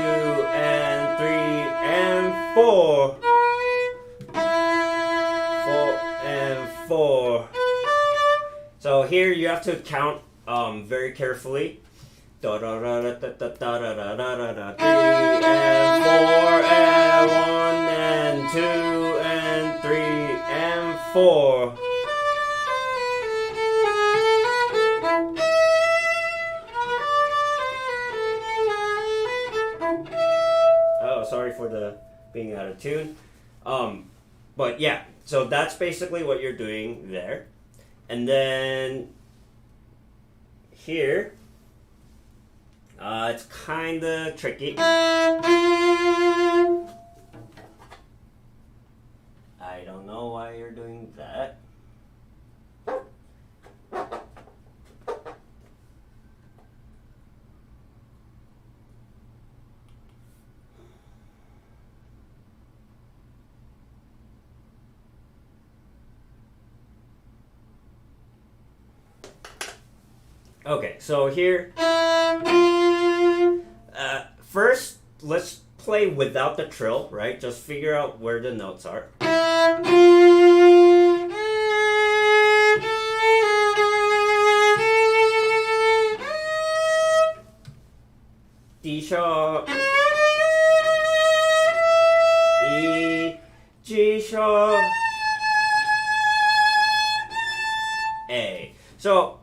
and 3 and 4. 4 and 4. So here you have to count very carefully. Da da da da da da da da da da 3 and 4 and 1 and 2 and 3 and 4. Oh, sorry for the being out of tune. But yeah, so that's basically what you're doing there. And then here, it's kind of tricky. I don't know why you're doing that. Okay, so here, first let's play without the trill, right? Just figure out where the notes are. D sharp, E, G sharp, A. So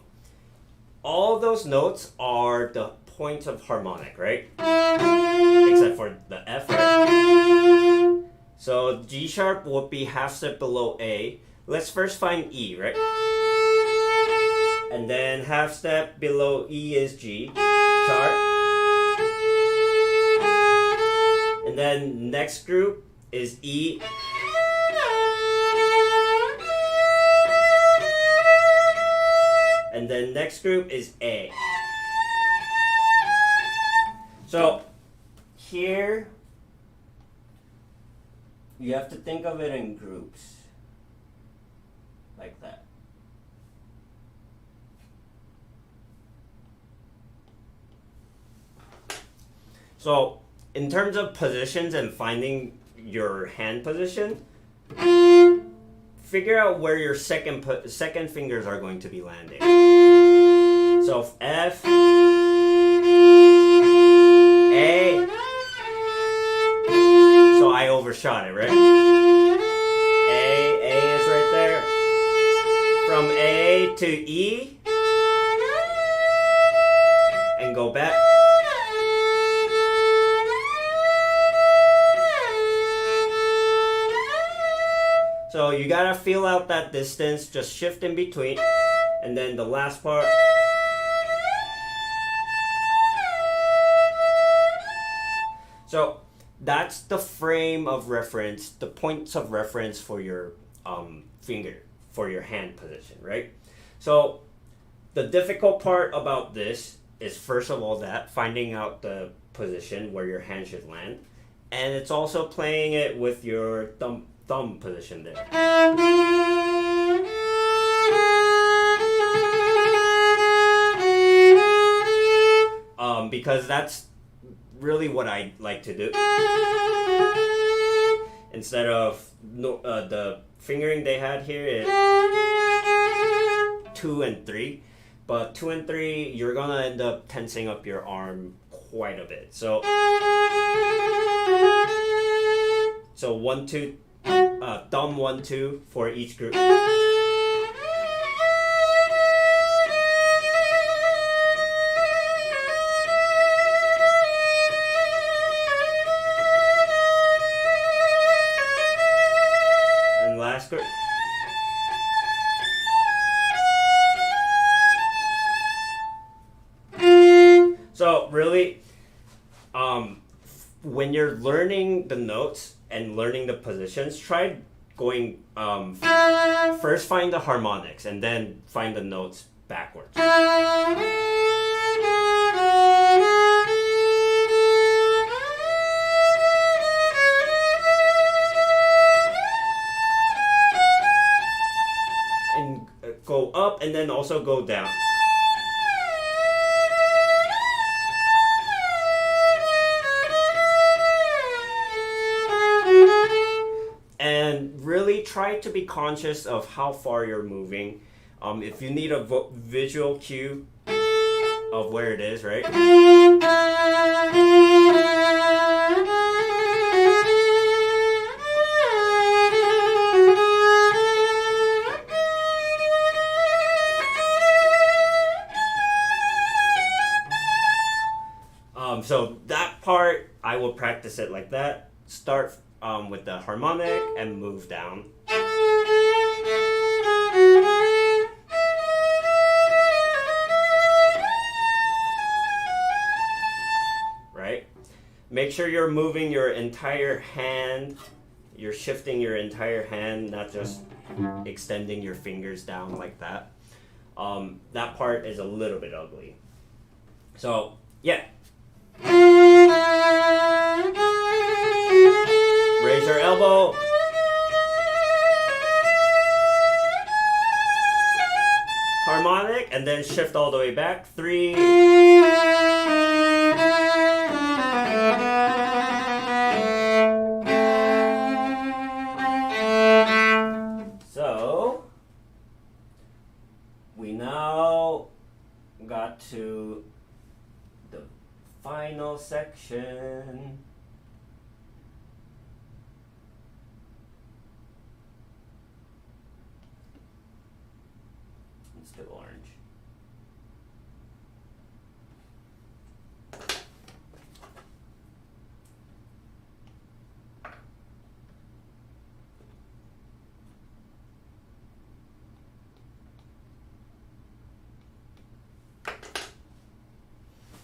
all those notes are the points of harmonic, right? Except for the F, right? So G sharp would be half step below A. Let's first find E, right? And then half step below E is G sharp. And then next group is E. And then next group is A. So here you have to think of it in groups like that. So in terms of positions and finding your hand position, figure out where your second fingers are going to be landing. So F, A. So I overshot it, right? A is right there. From A to E, and go back. So you gotta feel out that distance, just shift in between, and then the last part. So that's the frame of reference, the points of reference for your finger, for your hand position, right? So the difficult part about this is first of all that, finding out the position where your hand should land, and it's also playing it with your thumb position there. Because that's really what I like to do. Instead of the fingering they had here is 2 and 3, but 2 and 3 you're gonna end up tensing up your arm quite a bit. So 1, 2, thumb 1, 2 for each group. And last group. So really, when you're learning the notes and learning the positions, try going first find the harmonics and then find the notes backwards. And go up and then also go down. And really try to be conscious of how far you're moving. If you need a visual cue of where it is, right? So that part, I will practice it like that. Start with the harmonic and move down. Right? Make sure you're moving your entire hand. You're shifting your entire hand, not just extending your fingers down like that. That part is a little bit ugly. So, yeah. Raise your elbow. Harmonic. harmonic, and then shift all the way back. 3. So we now got to the final section. It's still orange.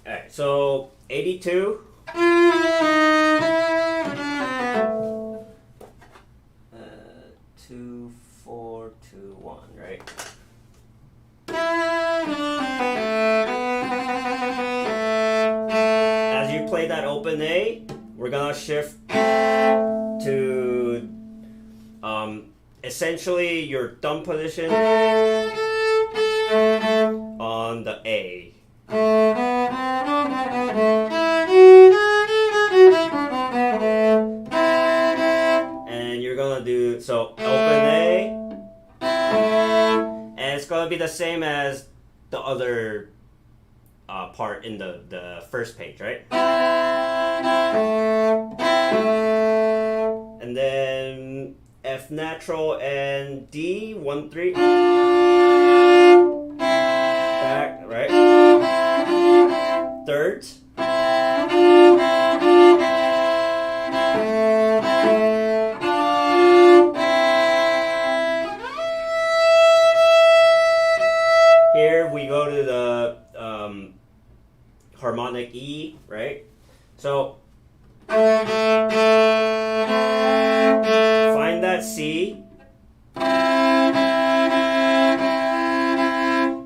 Alright, so 82. 2, 4, 2, 1, right? As you play that open A, we're gonna shift to essentially your thumb position on the A. And you're gonna do so open A, and it's gonna be the same as the other part in the first page, right? And then F natural and D, 1, 3. Back, right? Thirds. Here we go to the harmonic E, right? So find that C,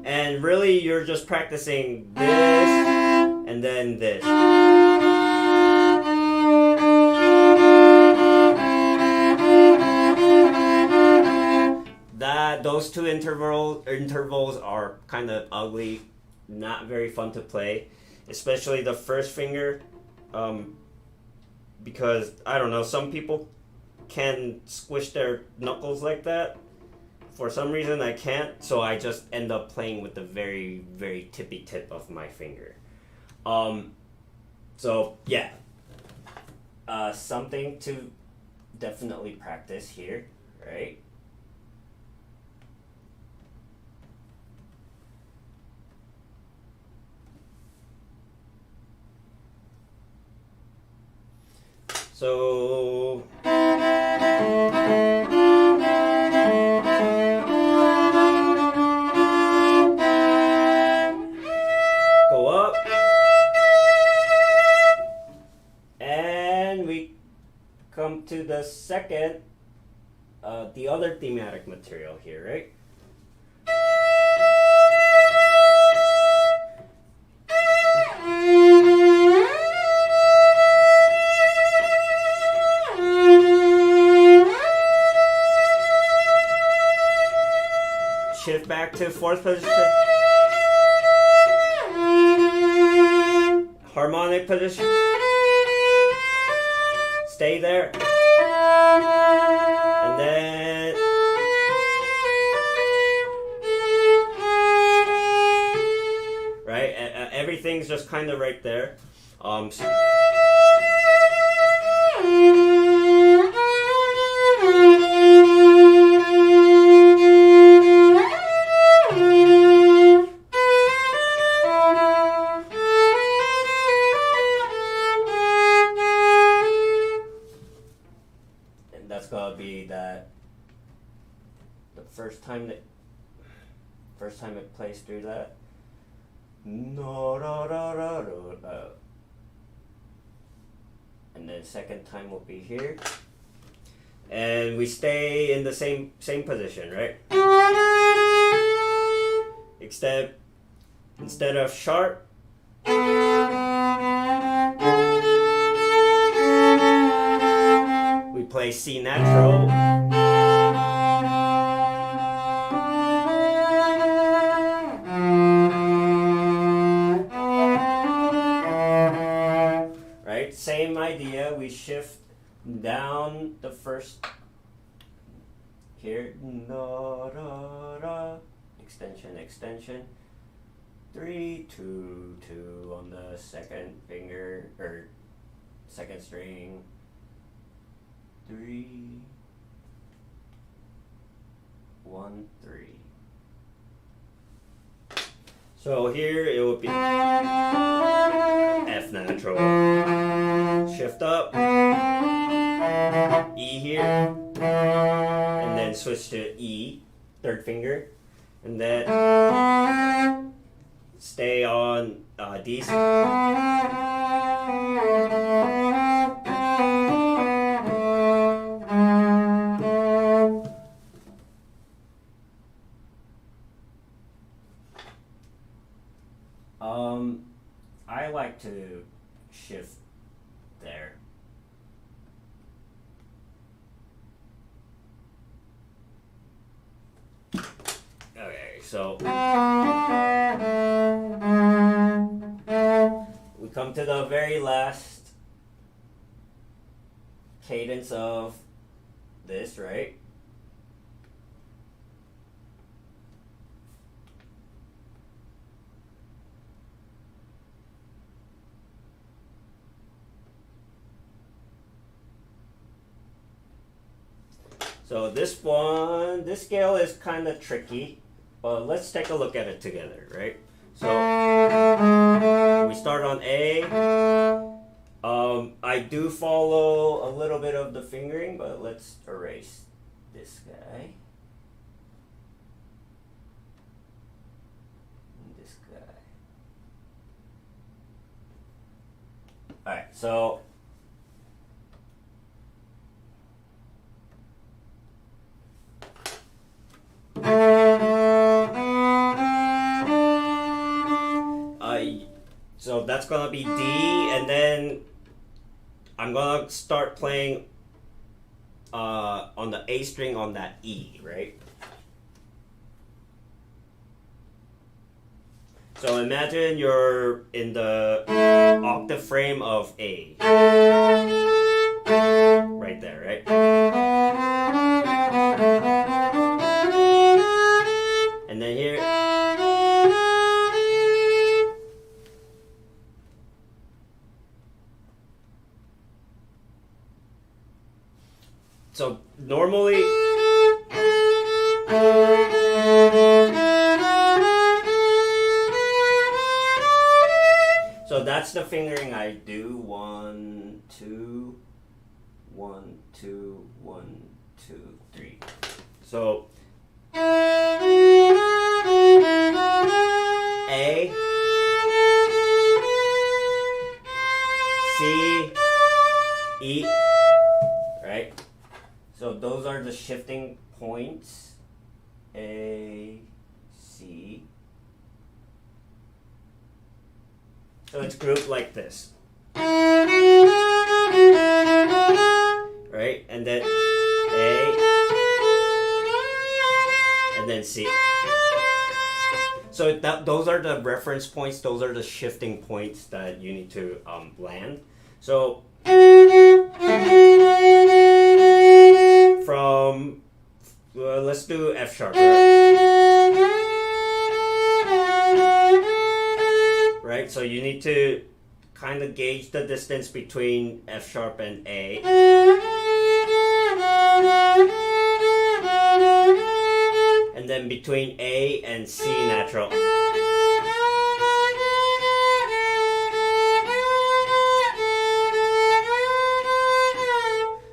and really you're just practicing this and then this. Those two intervals are kind of ugly, not very fun to play, especially the first finger, because I don't know, some people can squish their knuckles like that. For some reason I can't, so I just end up playing with the very, very tippy tip of my finger. So yeah, something to definitely practice here, right? So go up, and we come to the second, the other thematic material here, right? Shift back to fourth position. Harmonic position. Stay there. And then right, everything's just kind of right there. That's gonna be that the first time it plays through that. No, and then second time will be here, and we stay in the same position, right? Except instead of sharp, we play C natural. down the first here, da, da, da, extension, extension, 3, 2, 2 on the second finger or second string, 3, 1, 3. So here it would be F natural, shift up, E here, and then switch to E, third finger, and then stay on D. I like to shift there. Okay, so we come to the very last cadence of this, right? So this scale is kind of tricky, but let's take a look at it together, right? So we start on A. I do follow a little bit of the fingering, but let's erase this guy. And this guy. Alright, so so that's gonna be D, and then I'm gonna start playing on the A string on that E, right? So imagine you're in the octave frame of A, right there, right? And then here, so normally, so that's the fingering I do. 1, 2, 1, 2, 1, 2, 3. So A, C, E, right? So those are the shifting points. A, C. So it's grouped like this. Right? And then A, and then C. So those are the reference points, those are the shifting points that you need to land. So from, let's do F sharp. Right? So you need to kind of gauge the distance between F sharp and A. And then between A and C natural.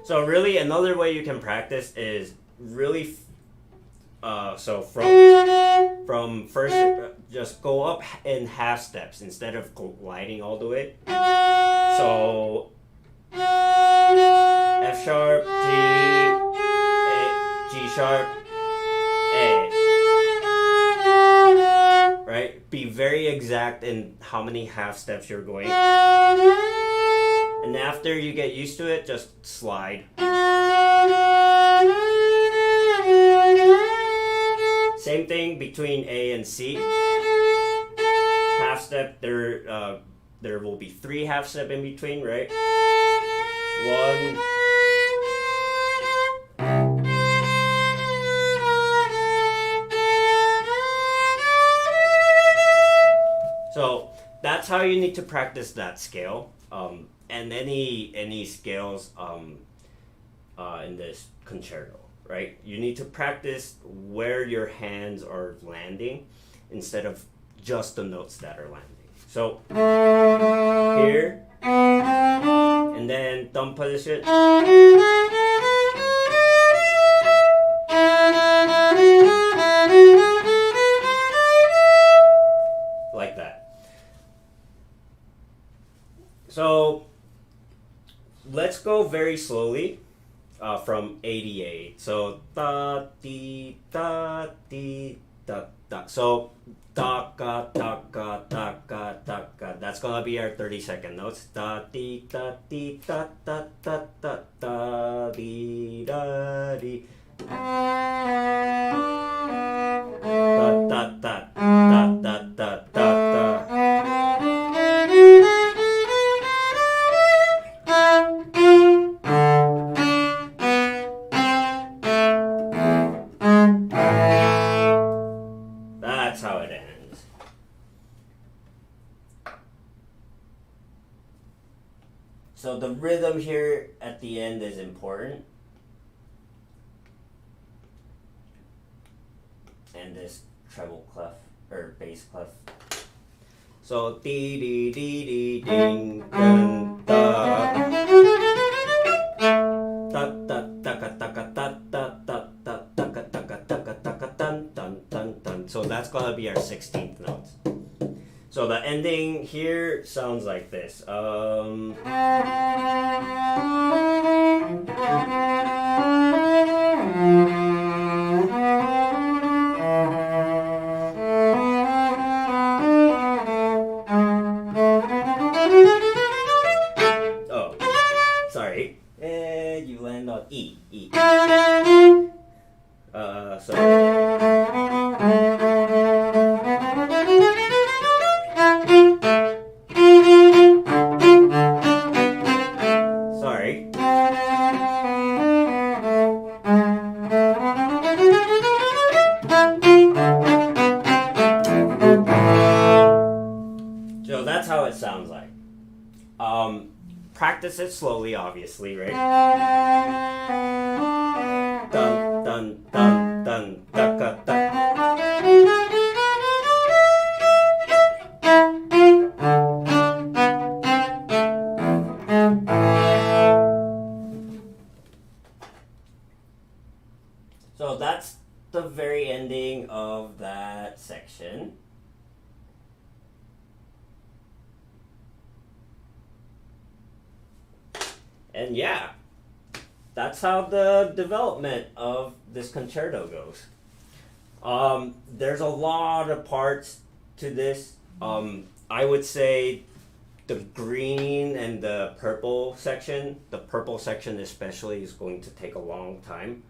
So really another way you can practice is really so from first just go up in half steps instead of gliding all the way. So F sharp, G, A, G sharp, A. Right? Be very exact in how many half steps you're going. And after you get used to it, just slide. Same thing between A and C. Half step, there will be 3 half step in between, right? 1, how you need to practice that scale. And any scales in this concerto, right? You need to practice where your hands are landing instead of just the notes that are landing. So here, and then thumb position. Like that. So let's go very slowly from 88. So da di da di da da. So da ga da ga da ga da ga. That's gonna be our 30-second notes. Da di da di da da da da da di da di. Da da da da da da da. That's how it ends. So the rhythm here at the end is important. And this treble clef or bass clef. So dee dee dee dee ding dun da da da da da da da da da da da da da dun dun dun dun. So that's gonna be our 16th notes. So the ending here sounds like this. Oh, sorry. And you land on E. So. Sorry. So that's how it sounds like. Practice it slowly, obviously, right? Dun dun dun dun da da da. So that's the very ending of that section. And yeah, that's how the development of this concerto goes. There's a lot of parts to this. I would say the green and the purple section especially, is going to take a long time.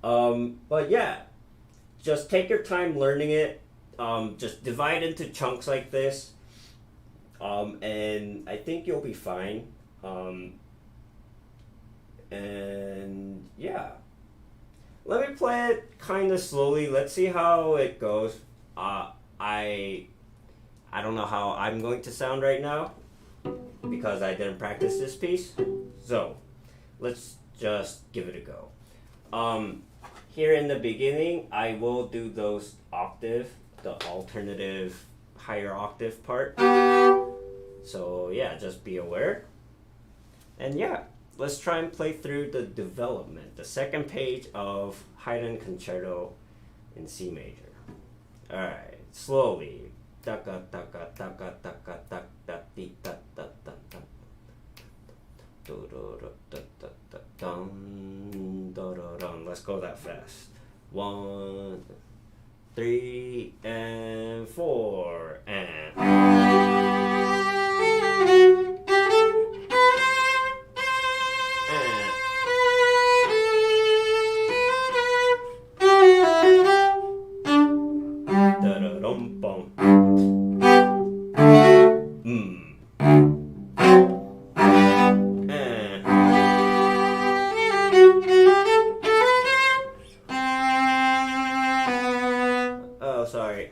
But yeah, just take your time learning it. Just divide into chunks like this. And I think you'll be fine. And yeah, let me play it kind of slowly. Let's see how it goes. I don't know how I'm going to sound right now because I didn't practice this piece. So let's just give it a go. Here in the beginning, I will do the alternative higher octave part. So yeah, just be aware. And yeah, let's try and play through the development, the second page of Haydn Concerto in C major. All right, slowly. Let's go that fast. 1, 3, and 4, and. Oh, sorry.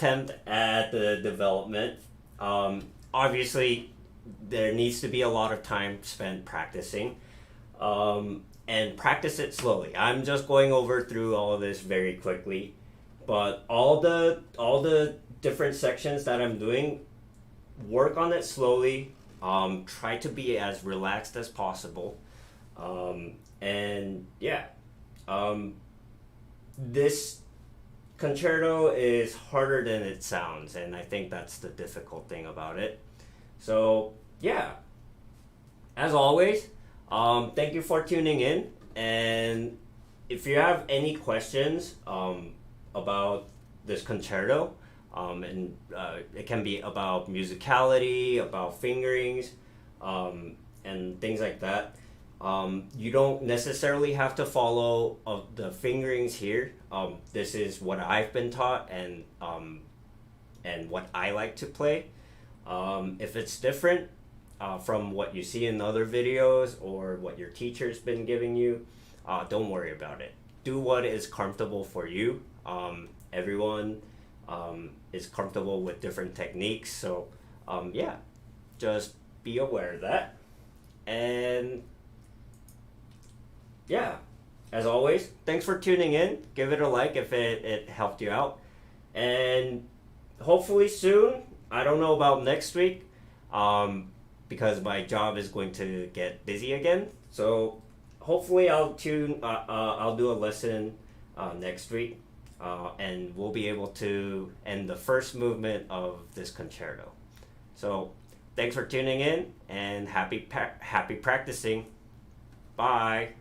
attempt at the development. Obviously, there needs to be a lot of time spent practicing, and practice it slowly. I'm just going over through all of this very quickly, but all the different sections that I'm doing, work on it slowly. Try to be as relaxed as possible, and yeah, this concerto is harder than it sounds, and I think that's the difficult thing about it. So yeah, as always, thank you for tuning in, and if you have any questions about this concerto, and it can be about musicality, about fingerings, and things like that. You don't necessarily have to follow the fingerings here. This is what I've been taught, and what I like to play. If it's different from what you see in other videos or what your teacher's been giving you, don't worry about it. Do what is comfortable for you. Everyone is comfortable with different techniques, so yeah, just be aware of that. And yeah, as always, thanks for tuning in. Give it a like if it helped you out. And hopefully soon, I don't know about next week, because my job is going to get busy again. So hopefully I'll do a lesson next week, and we'll be able to end the first movement of this concerto. So thanks for tuning in, and happy practicing. Bye.